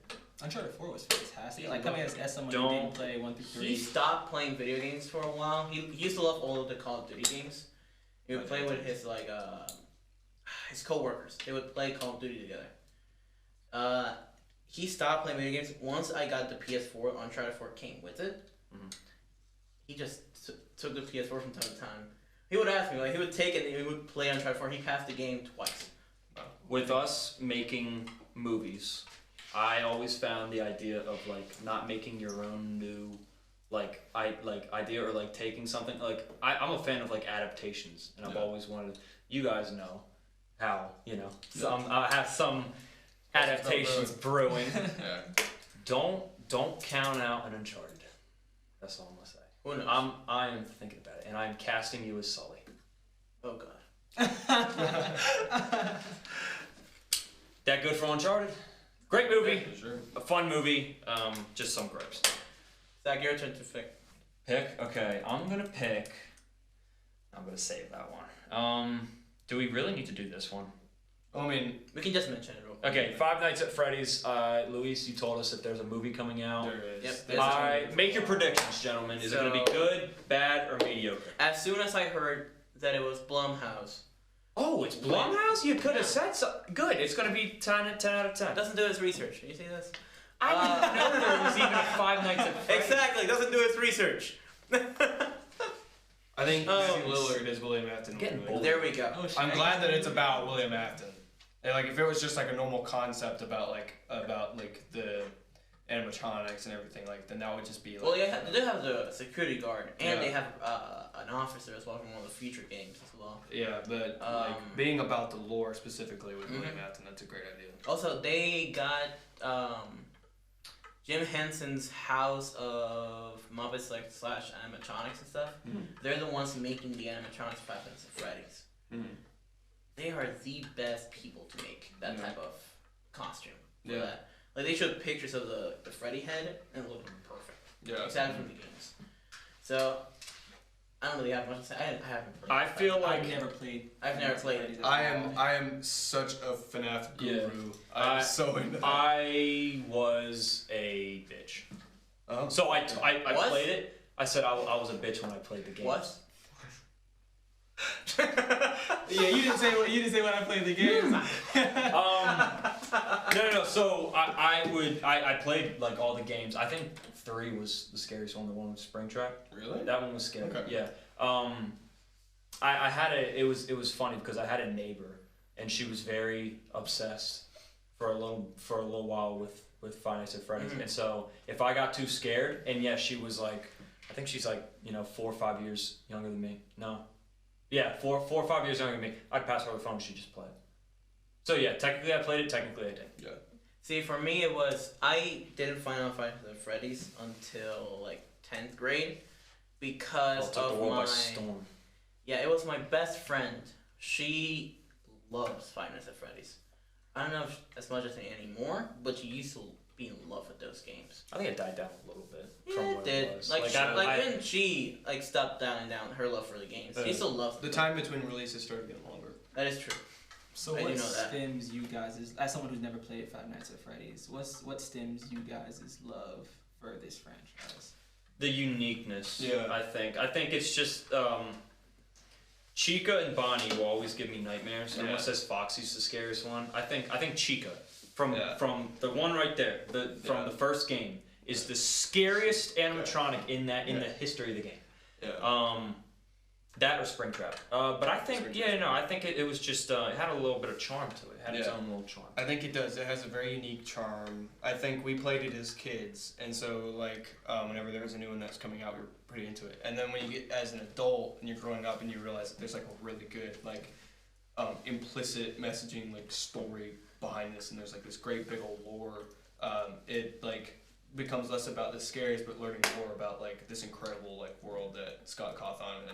Uncharted 4 was fantastic. Like, coming as someone who didn't play 1 through 3. He stopped playing video games for a while. He used to love all of the Call of Duty games. He would play with his his coworkers. They would play Call of Duty together. He stopped playing video games. Once I got the PS4, Uncharted 4 came with it. Mm-hmm. He just took the PS4 from time to time. He would ask me, like, he would take it and he would play Uncharted 4. He passed the game twice. With us making movies, I always found the idea of like not making your own new idea or like taking something like I'm a fan of like adaptations, and I've always wanted. You guys know how I have some adaptations brewing. Yeah. Don't count out an Uncharted. That's all I'm gonna say. Who knows? I am thinking about it, and I'm casting you as Sully. Oh God. That good for Uncharted? Great movie. Yeah, sure. A fun movie. Just some gripes. Zach, your turn to pick. Okay, I'm gonna save that one. Do we really need to do this one? I mean, we can just mention it real quick. Okay, Five Nights at Freddy's. Luis, you told us that there's a movie coming out. There is. Yep. Make your predictions, gentlemen. Is it gonna be good, bad, or mediocre? As soon as I heard that it was Blumhouse. Oh, it's Blumhouse? You could have said so. Good. It's gonna be 10 out of 10. Doesn't do his research. You see this? I didn't know there was even a Five Nights at Freddy's. Exactly. Doesn't do his research. I think Matthew Lillard is William Afton. There we go. I'm glad that it's about William Afton. And like if it was just like a normal concept about the animatronics and everything, like then that would just be like. Well, yeah, they do have the security guard, and they have an officer as well from one of the future games as well. Yeah, but like being about the lore specifically with William Afton, that's a great idea. Also, they got Jim Henson's House of Muppets / animatronics and stuff. They're the ones making the animatronics for Five Nights at Freddy's. They are the best people to make that type of costume for that. Like they showed pictures of the Freddy head and it looked perfect. Yeah. Exactly from the games. So I don't really have much to say. I haven't played. I feel like I've never played it. I am such a FNAF guru. Yeah. I'm so into that. I was a bitch. Oh. So I played it. I said I was a bitch when I played the game. What? Yeah, you didn't say when I played the game. No. So I played like all the games. I think 3 was the scariest one. The one with Springtrap. Really? That one was scary. Okay. Yeah. I had it was funny because I had a neighbor and she was very obsessed for a little while with Five Nights at Freddy's, and so if I got too scared, and yes, she was like, I think she's like 4 or 5 years younger than me. No, yeah, 4 or 5 years younger than me. I'd pass her the phone, she'd just play it. So yeah, technically I played it, technically I did. Yeah. See, for me it was, I didn't find out Five Nights at Freddy's until like 10th grade because took the of world my. by storm. Yeah, it was my best friend. She loves Five Nights at Freddy's. I don't know if as much as anymore, but she used to be in love with those games. I think it died down a little bit. Yeah, from it what did. It was. When she stopped down her love for the games, she still loves the time between releases started getting longer. That is true. So what stems you guys' as someone who's never played Five Nights at Freddy's? What stems you guys' love for this franchise? The uniqueness. Yeah. I think it's just Chica and Bonnie will always give me nightmares. Everyone says Foxy's the scariest one. I think Chica from the one right there, from the first game, is the scariest animatronic in the history of the game. Yeah. That or Springtrap. But I think I think it was just it had a little bit of charm to it. It had its own little charm. I think it does. It has a very unique charm. I think we played it as kids, and so like whenever there was a new one that's coming out, we were pretty into it. And then when you get as an adult and you're growing up and you realize that there's like a really good like implicit messaging like story behind this, and there's like this great big old lore. It like becomes less about the scares, but learning more about like this incredible like world that Scott Cawthon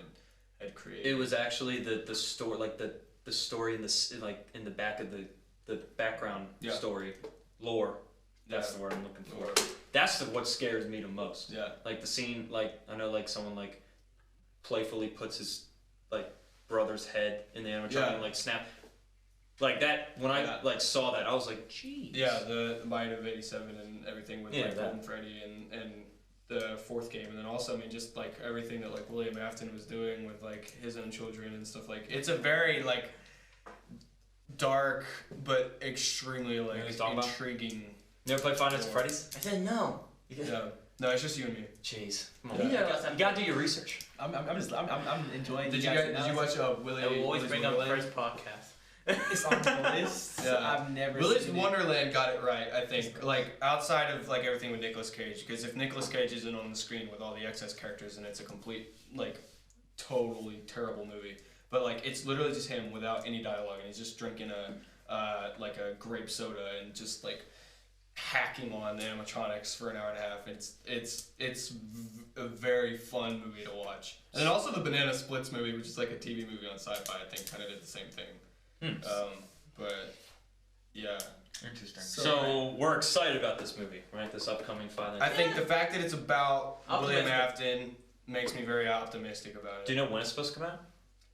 had created. It was actually the story, like the story in the back of the background story lore. That's the word I'm looking for. Lore. That's what scares me the most. Yeah. Like the scene, like I know, like someone like playfully puts his like brother's head in the animatronic and like snap. Like that, when I like saw that, I was like, "Geez." Yeah, the Might of '87 and everything with like Golden Freddy and the fourth game, and then also I mean just like everything that like William Afton was doing with like his own children and stuff. Like it's a very like dark but extremely like intriguing. You ever play Five Nights at Freddy's? I said no. Yeah. No, it's just you and me. Jeez, come on. You gotta do your research. I'm enjoying. Did you watch Willy? I will always bring up the first podcast. It's on the list. Yeah. I've never. Willy's Wonderland got it right, I think. Like outside of like everything with Nicolas Cage, because if Nicolas Cage isn't on the screen with all the excess characters, and it's a complete like totally terrible movie. But like it's literally just him without any dialogue, and he's just drinking a grape soda and just like hacking on the animatronics for an hour and a half. It's a very fun movie to watch. And then also the Banana Splits movie, which is like a TV movie on Sci-Fi, I think kind of did the same thing. But yeah. Interesting. So we're excited about this movie, right? This upcoming Five Nights. I think the fact that it's about William Afton makes me very optimistic about it. Do you know when it's supposed to come out?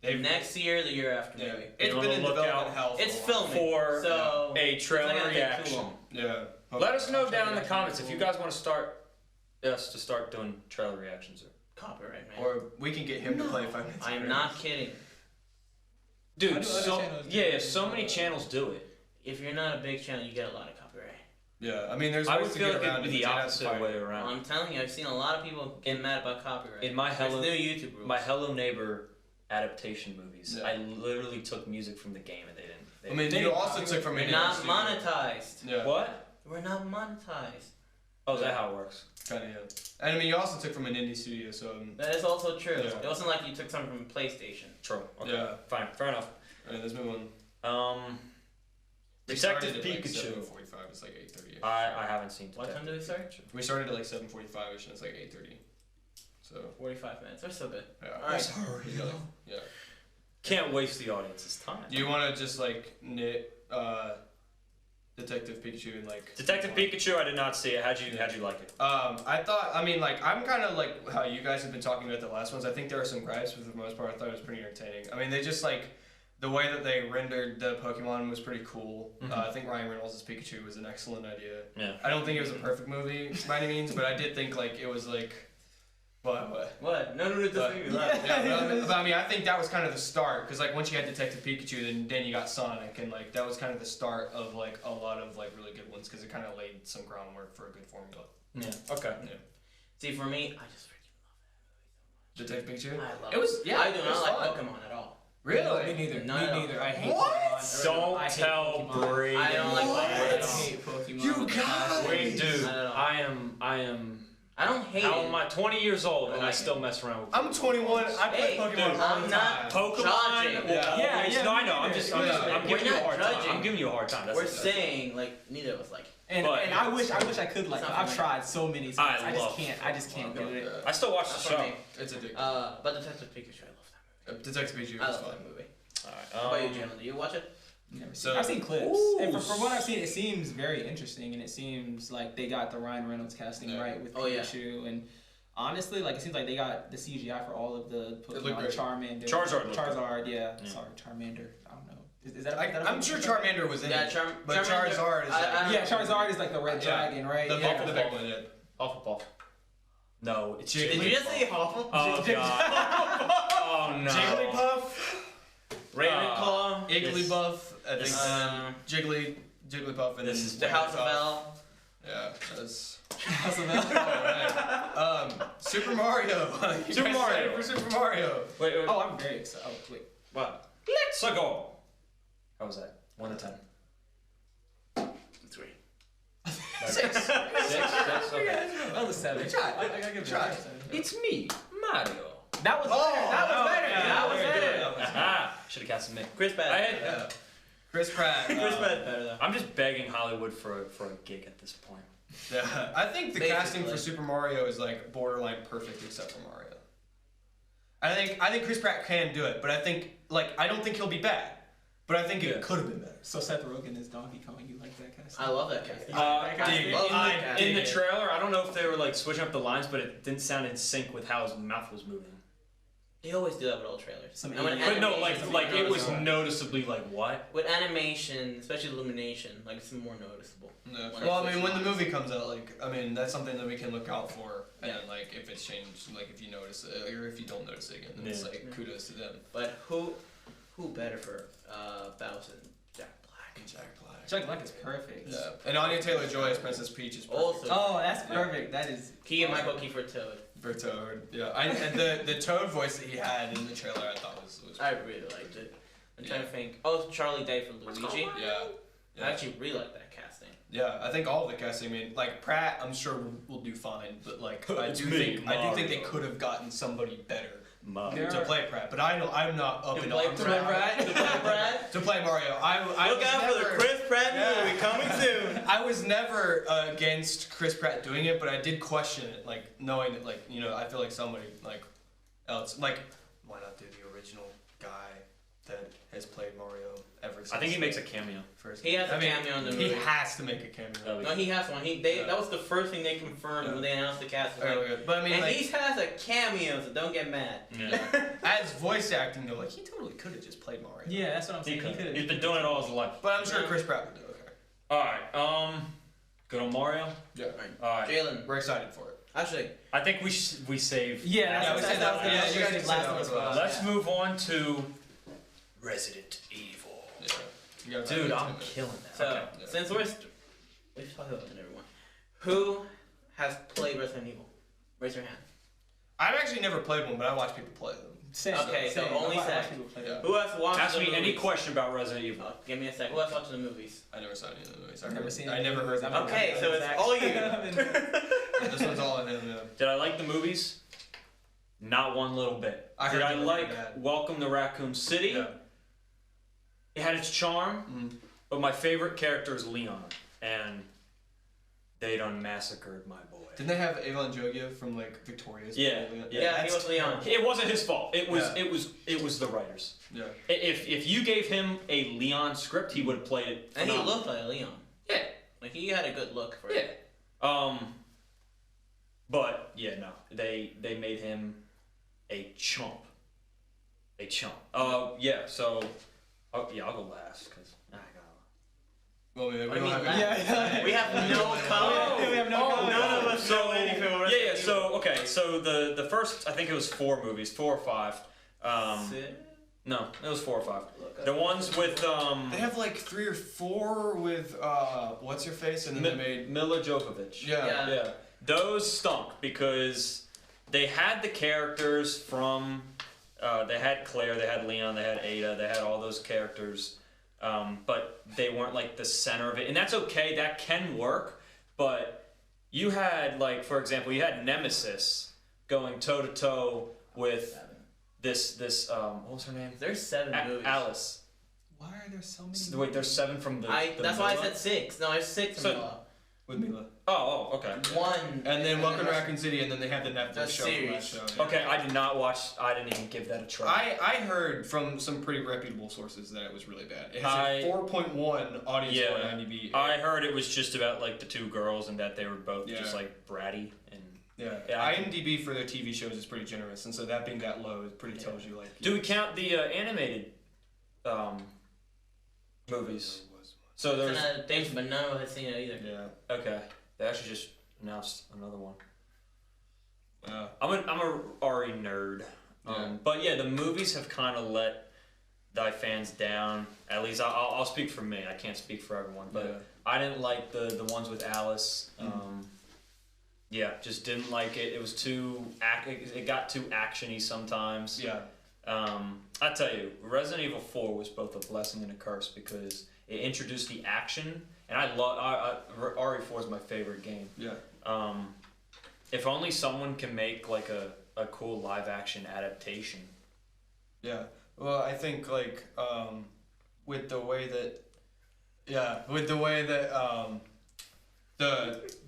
Next year, the year after, maybe. It's been in development hell. It's filming for so a trailer reaction. Yeah. Let us know down in the comments if you guys want to start doing trailer reactions or copyright, man. Or we can get him to play 5 minutes. I'm not kidding. Dude, so many channels do it. If you're not a big channel, you get a lot of copyright. Yeah, I mean, there's I ways would to feel get like around it'd be the opposite way around. Well, I'm telling you, I've seen a lot of people get mad about copyright. In my There's new YouTube rules. my Hello Neighbor adaptation movies, I literally took music from the game and they didn't. You also took from We're not monetized. Yeah. What? We're not monetized. Oh, is that how it works? Kind of, yeah. And I mean, you also took from an indie studio, so... That is also true. Yeah. It wasn't like you took something from PlayStation. True. Okay. Yeah. Fine. Fair enough. Alright, let's move on. Detective Pikachu. Pikachu. Like 7:45. It's like 8:30. I haven't seen Detective What time did we start? We started at like 7:45ish, and it's like 8:30. So 45 minutes. We're still good. yeah. Alright. Yeah. Can't waste the audience's time. Do you want to just like knit Detective Pikachu and like? Detective Pikachu, I did not see it. How'd you like it? I thought. I mean, like I'm kind of like how you guys have been talking about the last ones. I think there are some gripes, but for the most part, I thought it was pretty entertaining. I mean, they just like. The way that they rendered the Pokemon was pretty cool. I think Ryan Reynolds' Pikachu was an excellent idea. Yeah. I don't think it was a perfect movie by any means, but I did think like it was like, what? No, disagree with that. But I mean, I think that was kind of the start because like once you had Detective Pikachu, then you got Sonic, and like that was kind of the start of like a lot of like really good ones because it kind of laid some groundwork for a good formula. Yeah. Okay. Yeah. See, for me, I just freaking love that movie so much. Detective Pikachu. I love it. Was yeah. I do it was not like fun. Pokemon at all. Really? Me neither. No, Me no. neither. I hate What? Pokemon. Don't I hate tell Pokemon. Brady. I don't like What? I Pokemon. hate Pokemon. You guys! Wait, dude, I don't know. I am. I don't hate How it. am I? 20 years old and I Like still mess around with. I'm 21. I play Hey, Pokemon dude, all the I'm not- time. Pokemon. Judging. Yeah. No, I know. I'm just. I'm We're giving you a not hard time. judging. I'm giving you a hard time. That's We're it. saying like neither of us like. And, But- and I wish I could like. It's not I've for me. tried so many times. I I just love can't. I just can't do it. I still watch That's the for show. me. It's addictive. But Detective Pikachu, I love that Detective Pikachu movie. I is love fun. that movie. Alright. How about you, Jalen? Do you watch it? Never So- seen. I've seen clips, Ooh. and from what I've seen, it seems very interesting, and it seems like they got the Ryan Reynolds casting Yeah. right with Oh, yeah. Pikachu, and honestly, like it seems like they got the CGI for all of the looked Pokemon, great. Charmander, Charizard looked Charizard, yeah. Yeah. Sorry, Charmander. I don't know. Is that? I'm sure Charmander was in Yeah, it. Charmander. But Charizard is like. Yeah, Charizard is like the red Yeah. dragon, right? The yeah. big one, yeah. Hufflepuff. No, it's Jigglypuff. Did you just say Hufflepuff? Oh god. Oh no. Jigglypuff, Ravenclaw. Igglybuff, I think, Um, Jigglypuff, and This then is the House of Ravenclaw. L. Yeah, that's House of L. alright. Super Mario. You Super guys Mario. excited for Super Mario. Wait. Oh, I'm very excited. Oh, wait. What? Let's go. How was that? 1 to 10. 3. 6. 6. Okay. That was 7. Try. I gotta give it Try. a 7. It's me, Mario. That was better. That was better. yeah, That was very better. good. Aha! Should have casted me. Chris Pratt. Yeah. Chris Pratt. Chris Pratt better though. I'm just begging Hollywood for a gig at this point. Yeah, I think the Basically. casting for Super Mario is like borderline perfect except for Mario. I think Chris Pratt can do it, but I don't think he'll be bad. But I think Yeah. it could have been better. So Seth Rogen is Donkey Kong. You like that kind of stuff? I love that casting. Dig love it. that I casting. In the dig it. trailer, I don't know if they were like switching up the lines, but it didn't sound in sync with how his mouth was moving. They always do that with all trailers. Some And when idiot. But no, animation- like it was noticeably like what? with animation, especially illumination, like it's more noticeable. Yeah. When Well, it's I mean, when the visualized. movie comes out, that's something that we can look out for. And Yeah. like, if it's changed, like if you notice it, or if you don't notice it again, then it's Yeah. like kudos to them. But who better for Bowser than Jack Black? Jack Black. Jack Black is perfect. Yeah. And Anya Taylor-Joy as Princess Peach is perfect. Also, Oh, that's perfect. That is. Key and Michael Kiefer Toad. For Toad. Yeah. And the Toad voice that he had in the trailer, I thought was I really liked it. I'm trying to think. Oh, Charlie Day for Luigi. yeah. I actually really like that casting. Yeah, I think all of the casting. I mean, like Pratt, I'm sure will do fine, but like I It's do me, think Mario. they could have gotten somebody better There to are- play Pratt. But I'm not up To in play arms Pratt. about To play Pratt. to play Mario. I Look was out for the never- Chris Pratt Yeah. movie coming soon. I was never against Chris Pratt doing it, but I did question it, like knowing that, like I feel like somebody like else, like why not do the original guy that has played Mario ever since? I think he makes a cameo. first. He has a I mean, cameo in the He movie. has to make a cameo. No, he has one. That was the first thing they confirmed when they announced the cast. Oh, Like, good. But I mean, and like, he has a cameo, so don't get mad. Yeah. as voice acting though, like he totally could have just played Mario. Yeah, that's what I'm He saying. could. He's been doing it all his life. But I'm sure Chris Pratt would do okay. All right. Good on Mario. Yeah. All right. Jalen, We're excited for it. actually, I think we save. Yeah, Yeah, we that's said that. what I was Yeah, gonna you guys say. said Last that of was Us last. was- Let's move on to Resident Evil. Yeah. You gotta Dude, talk I'm about it. killing that. so Okay. Yeah. since we've talked about it, everyone. Who has played Resident Evil? Raise your hand. I've actually never played one, but I watch people play them. Same. Okay, so Same. only I watch Zach. people play Yeah. that. Who has watched Ask the me movies? any question about Resident Evil. Give me a sec. Who has watched the movies? I never saw any of the movies. I've never seen I any never movies. heard I'm them. Okay, so it's all you. This one's all in him. Yeah. Did I like the movies? Not one little bit. I heard Did I they were like bad. Welcome to Raccoon City? Yeah. It had its charm, Mhm. but my favorite character is Leon, and they done massacred my boy. Didn't they have Avon Jogia from like Victoria's? Yeah, Yeah, he that's was Leon. terrible. It wasn't his fault. It was Yeah. it was the writers. Yeah. If you gave him a Leon script, he would have played it. And he phenomenal. looked like Leon. Yeah. Like he had a good look for Yeah. it. But yeah, no, they made him a chump. A chump. Yeah. So, yeah, I'll go last because I got. Well, we I don't mean, have Yeah. We have no comment. We have no comment. None of us know anything about Yeah. Resident So okay. So the first, I think it was 4 movies, 4 or 5. Evil. No, it was 4 or 5. Look, The ones with They have like 3 or 4 with what's her face, and then they made Mila Jovovich. yeah. Yeah. Those stunk because they had the characters from they had Claire, they had Leon, they had Ada, they had all those characters, but they weren't like the center of it, and that's okay. That can work, but you had like, for example, you had Nemesis going toe to toe with this what was her name? There's 7 movies. Alice. Why are there so many? Wait, there's 7 from the. That's why I said 6. No, there's 6 from Mila. With Mila. Oh, okay. 1. And then Welcome to Raccoon City, and then they have the Netflix show. Series. From that show. Yeah. Okay, I did not watch. I didn't even give that a try. I heard from some pretty reputable sources that it was really bad. It has a 4.1 audience score on IMDb. I heard it was just about like the 2 girls and that they were both just like bratty and. Yeah, IMDb for their TV shows is pretty generous, and so that being that low, it pretty tells you like. Do we count the animated movies? So there's an adaptation, but none of us have seen it either. Yeah. Okay. They actually just announced another one. I'm a Ari nerd. But yeah, the movies have kind of let thy fans down. At least I'll speak for me. I can't speak for everyone, but I didn't like the ones with Alice. Yeah, just didn't like it. It was it got too actiony sometimes. Yeah. I tell you, Resident Evil 4 was both a blessing and a curse because it introduced the action, and I love RE4 is my favorite game. Yeah. If only someone can make like a cool live action adaptation. Yeah. Well, I think like with the way that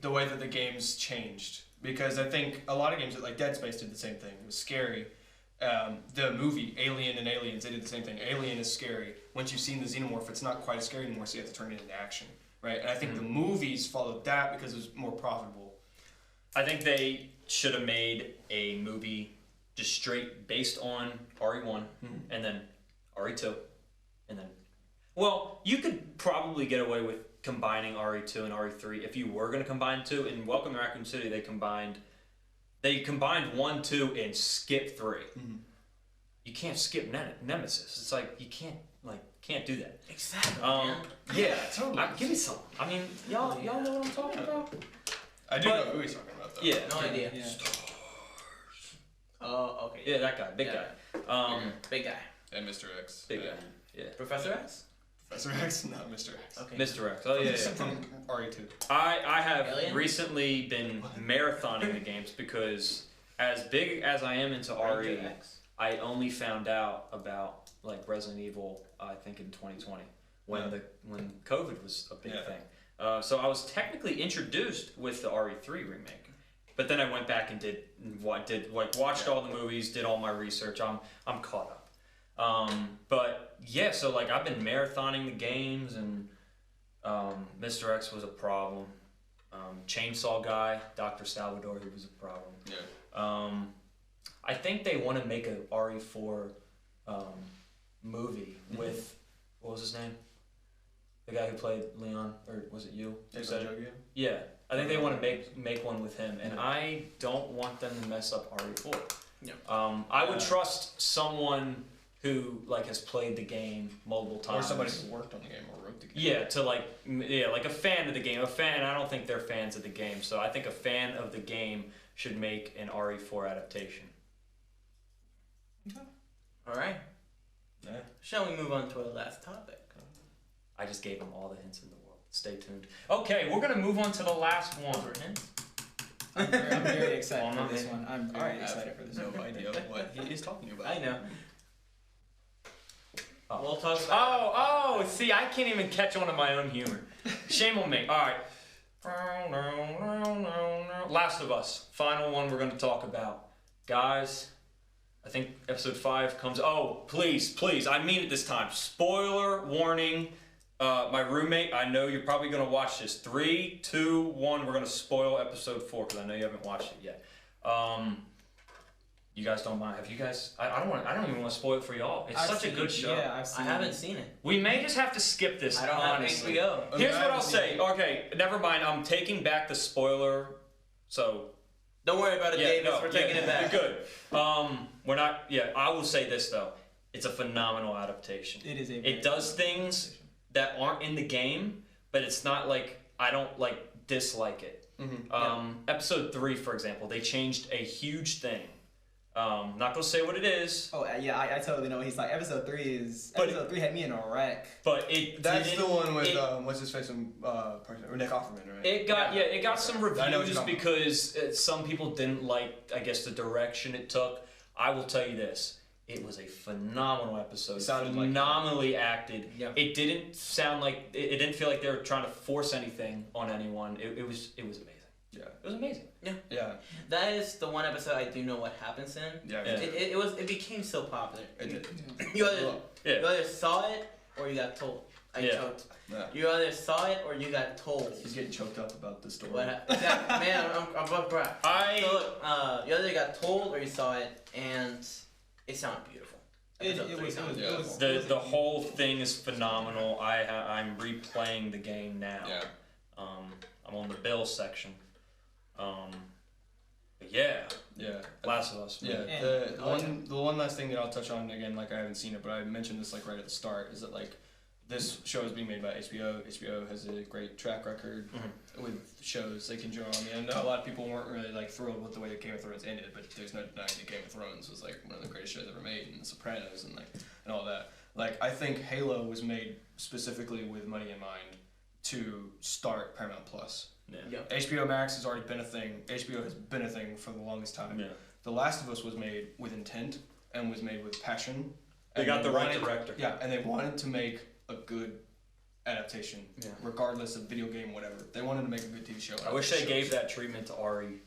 the way that the games changed, because I think a lot of games like Dead Space did the same thing. It was scary. The movie Alien and Aliens, they did the same thing. Alien is scary. Once you've seen the xenomorph, it's not quite as scary anymore, so you have to turn it into action, right? And I think the movies followed that because it was more profitable. I think they should have made a movie just straight based on RE1 and then RE2 and then... Well, you could probably get away with combining RE2 and RE3 if you were going to combine 2. In Welcome to Raccoon City, they combined 1, 2, and skip 3. You can't skip Nemesis. It's like you can't do that. Exactly. Yeah, totally. Give me some. I mean, y'all know what I'm talking about. I do know who he's talking about though. Yeah. No idea. Yeah. Oh, okay. Yeah, that guy, big guy. Big guy. And Mr. X. Big guy. Yeah. Professor X. Professor X, not Mr. X. Okay. Mr. X. Oh yeah. From RE2. I have Alien? recently been marathoning the games because as big as I am into RE, I only found out about like Resident Evil I think in 2020 when COVID was a big thing. So I was technically introduced with the RE3 remake, but then I went back and watched all the movies, did all my research. I'm caught up. But yeah, so like I've been marathoning the games, and Mr. X was a problem. Chainsaw Guy, Dr. Salvador, he was a problem. Yeah. I think they want to make a RE4 movie with, what was his name? The guy who played Leon, or was it you? Yeah, I think they want to make one with him, and I don't want them to mess up RE4. Yeah. I would trust someone who like has played the game multiple times, or somebody who worked on the game or wrote the game. Yeah, like a fan of the game. A fan. I don't think they're fans of the game, so I think a fan of the game should make an RE4 adaptation. Okay. All right. Yeah. Shall we move on to our last topic? I just gave them all the hints in the world. Stay tuned. Okay, we're gonna move on to the last one. I'm very excited for this one. I'm very excited for this one. No idea what he is talking about. I know. Oh. We'll talk about see, I can't even catch on to my own humor. Shame on me. All right. Last of Us. Final one we're going to talk about. Guys, I think episode 5 comes... Oh, please, I mean it this time. Spoiler warning. My roommate, I know you're probably going to watch this. 3, 2, 1, we're going to spoil episode 4 because I know you haven't watched it yet. You guys don't mind? Have you guys? I don't even want to spoil it for y'all. It's such a good show. Yeah, I haven't seen it. We may just have to skip this. I don't honestly. have HBO. Here's what I'll say. Okay, never mind. I'm taking back the spoiler. So don't worry about it, Davis. We're taking it back. You're good. We're not. Yeah, I will say this though. It's a phenomenal adaptation. It is a. It does things that aren't in the game, but it's not like I don't like dislike it. Episode 3, for example, they changed a huge thing. Not gonna say what it is. Oh yeah, I totally know. He's like episode 3 had me in a wreck. But that's the one with what's his face from Nick Offerman, right? It got some reviews because some people didn't like, I guess, the direction it took. I will tell you this. It was a phenomenal episode. Phenomenally acted. Yeah. It didn't sound like it didn't feel like they were trying to force anything on anyone. It was amazing. Yeah. It was amazing. Yeah. That is the one episode I do know what happens in. Yeah. It became so popular. It did. You either saw it or you got told. I choked. Yeah. You either saw it or you got told. He's getting choked up about the story. Exactly. Man, I'm about to cry. So look, you either got told or you saw it, and it sounded beautiful. The whole thing is phenomenal. I'm replaying the game now. Yeah. I'm on the Bill section. But yeah. Last of Us. Yeah. The one last thing that I'll touch on again, like I haven't seen it, but I mentioned this like right at the start, is that like this show is being made by HBO. HBO has a great track record with shows they can draw on. I know a lot of people weren't really like thrilled with the way that Game of Thrones ended, but there's no denying that Game of Thrones was like one of the greatest shows ever made, and The Sopranos and all that. Like I think Halo was made specifically with money in mind to start Paramount Plus. Yeah. HBO Max has already been a thing. HBO has been a thing for the longest time. Yeah. The Last of Us was made with intent and was made with passion. They got the right director. Yeah, and they wanted to make a good adaptation, regardless of video game, whatever. They wanted to make a good TV show. I wish they gave that treatment to Ari.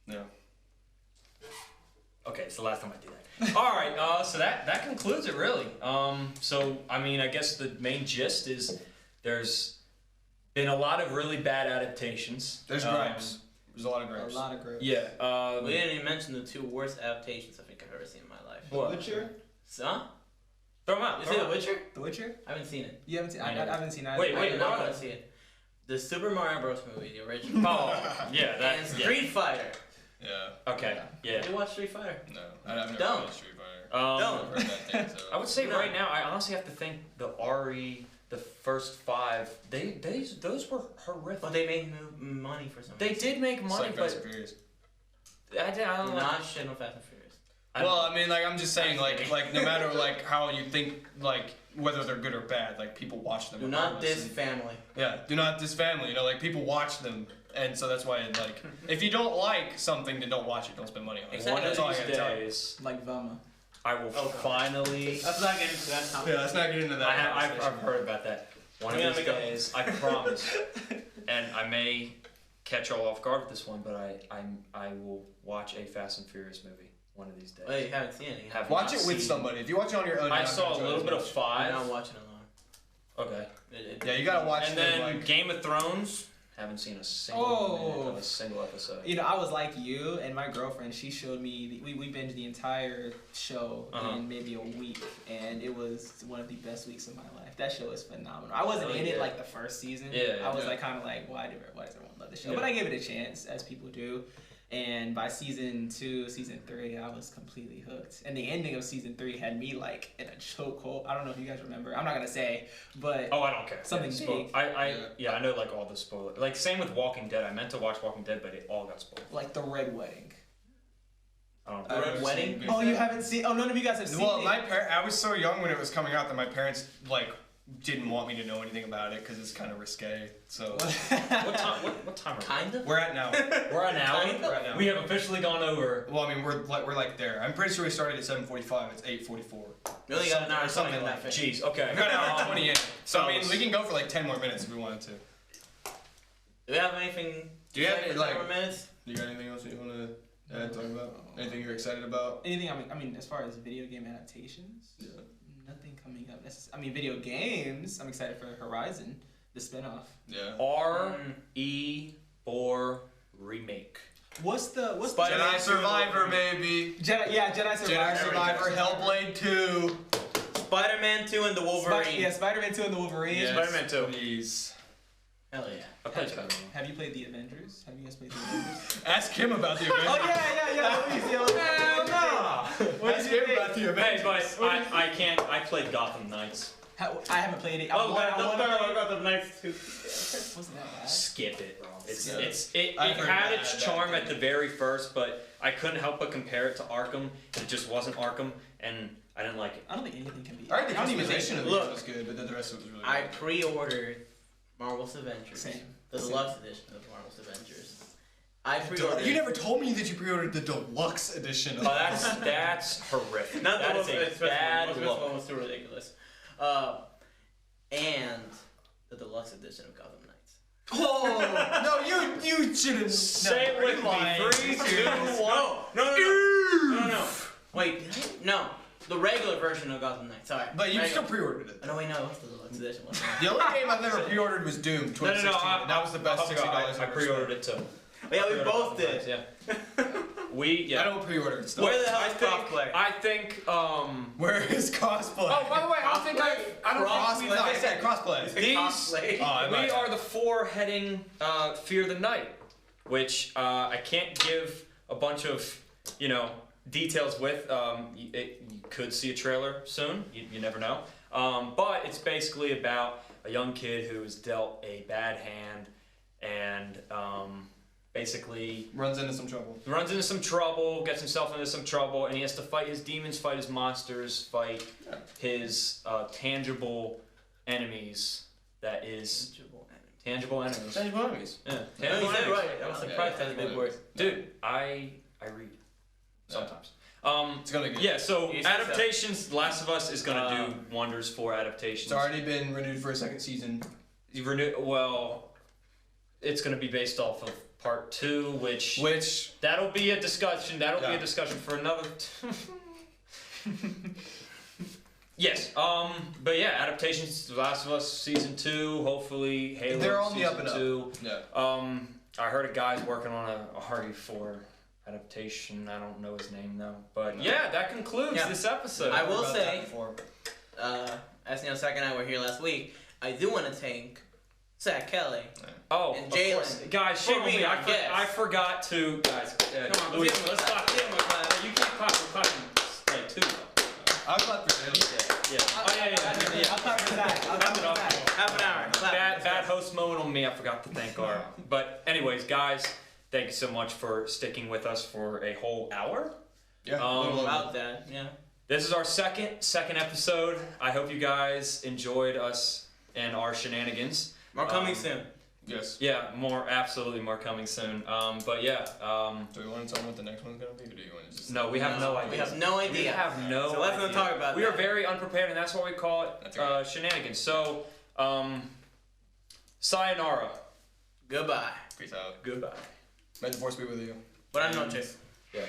Yeah. Okay, it's the last time I do that. All right, so that concludes it, really. So, I mean, I guess the main gist is there's been a lot of really bad adaptations. There's gripes. There's a lot of gripes. Yeah. We didn't even mention the 2 worst adaptations I think I've ever seen in my life. The Witcher? Huh? Throw them out. You see The Witcher? The Witcher? I haven't seen it. You haven't seen? I haven't seen either. Wait, I'm not gonna see it. The Super Mario Bros. Movie, the original. Yeah, and Street Fighter. Yeah. Okay. Yeah. Did you watch Street Fighter? No, I've never watched Street Fighter. Don't. Heard that thing, so. I would say right now, I honestly have to think the Ari, the first 5, those were horrific. But they made money for some reason. They did make money, Fast and Furious. I don't know. Not shit on Fast and Furious. Well, I mean, like I'm just saying, like no matter like how you think, like whether they're good or bad, like people watch them. Do not diss family. Yeah, do not diss family. You know, like people watch them, and so that's why like if you don't like something, then don't watch it. Don't spend money on it. Exactly. That's all I gotta tell you. Like Velma. I will finally. Let's not get into that. Yeah, let's not get into that. I've heard about that. One of these days, I promise, and I may catch y'all off guard with this one, but I will watch a Fast and Furious movie one of these days. Wait, you haven't seen it? Watch it with somebody. If you watch it on your own, I saw a little bit of 5. I'm not watching it alone. Okay. Yeah, you gotta watch. And then Game of Thrones. Haven't seen a single minute of a single episode. You know, I was like you, and my girlfriend, she showed me, we binged the entire show in maybe a week, and it was one of the best weeks of my life. That show is phenomenal. I wasn't in it like the first season. I was like kind of like, why does everyone love the show? But I gave it a chance, as people do. And by season 2, season 3, I was completely hooked. And the ending of season 3 had me like in a chokehold. I don't know if you guys remember. I'm not gonna say, but I don't care. Something big. I know like all the spoilers. Like same with Walking Dead. I meant to watch Walking Dead, but it all got spoiled. Like the Red Wedding. The Red Wedding? Oh, you haven't seen? Oh, none of you guys have seen it. Well, I was so young when it was coming out that my parents like didn't want me to know anything about it because it's kind of risque. So what time are we? Kind of. We're at now. We're at now. We're at now. We have officially gone over. Well, I mean, we're like there. I'm pretty sure we started at 7:45. It's 8:44. Really got an hour something like that. Jeez. Okay. We got an hour 20 in. So I mean, we can go for like 10 more minutes if we wanted to. Do we have anything? Do you have any like? 10 more minutes? Do you got anything else you want to talk about? Anything you're excited about? Anything? I mean, as far as video game adaptations. Yeah. Nothing coming up. I mean, video games. I'm excited for Horizon, the spinoff. Yeah. RE4 remake. What's Jedi Survivor, baby. Jedi Survivor. Jedi Survivor, Hellblade 2. Spider-Man 2 and the Wolverine. Spider-Man 2 and the Wolverine. Yes, Spider-Man 2. Please. Hell yeah. I played Spider-Man. Have you played the Avengers? Have you guys played the Avengers? Ask him about the Avengers. Oh yeah. Let me see. Hell no. Ask him about the Avengers. Hey, but I can't. I played Gotham Knights. I haven't played it. Oh, I got the Knights too. Wasn't that bad? Skip it. It had its charm at the very first, but I couldn't help but compare it to Arkham. It just wasn't Arkham, and I didn't like it. I don't think anything can be. I heard the customization of it was good, but then the rest of it was really good. I pre-ordered Marvel's Avengers. Same. The deluxe edition of Marvel's Avengers. I pre-ordered. You never told me that you pre-ordered the deluxe edition. Oh, that's horrific. Not that the is a bad one. look. One was too ridiculous. And the deluxe edition of Gotham Knights. Oh no! You shouldn't say it with me. 3, 2, 1. No. Wait, no. The regular version of Gotham Knights. Sorry. But you still pre-ordered it. No, wait, no. What's the deluxe edition? The only game I've ever pre-ordered was Doom 2016. No. That was the best $60 I pre-ordered it too. Yeah, we both did. Yeah. I don't pre-order stuff. Where the hell is cosplay? I think. Where is cosplay? Oh, by the way, I said crossplay. We are the 4 heading Fear the Night, which I can't give a bunch of details with. You could see a trailer soon. You never know. But it's basically about a young kid who is dealt a bad hand and basically runs into some trouble, gets himself into some trouble, and he has to fight his demons, fight his monsters, fight his tangible enemies. That is tangible enemies. Tangible enemies. Yeah. Tangible enemies. Right. I was surprised that's a big word. Dude, I read sometimes. It's gonna be good. Yeah, so Adaptations, Last of Us is gonna do wonders for Adaptations. It's already been renewed for a second season. Well, it's gonna be based off of Part 2, which that'll be a discussion. That'll be a discussion for another. Yes. But yeah, Adaptations, Last of Us Season 2. Hopefully, Halo. They're on the Season up and 2. up. Yeah. I heard a guy's working on a RE4 adaptation. I don't know his name though, but yeah, that concludes this episode. I will say, as Zach and I were here last week, I do want to thank Zach Kelly. Oh, and Jalen. Guys, shame on me. I forgot to. Guys, come on, Luis, let's clap. You can't clap. We're clapping like 2 though. I'll clap for Jalen. Yeah. I'll clap for Zach. Half an hour. Bad host moment on me. I forgot to thank our. But anyways, guys. Thank you so much for sticking with us for a whole hour. Yeah, about that. Yeah. This is our second episode. I hope you guys enjoyed us and our shenanigans. More coming soon. Yes. Yeah, absolutely more coming soon. But yeah. Do we want to tell them what the next one's gonna be, or do you want to just? No, we have no idea. We have no idea. We have no. So let's not talk about that. We are very unprepared, and that's why we call it shenanigans. So, sayonara. Goodbye. Peace out. Goodbye. May the force be with you. Buenas noches. Yeah.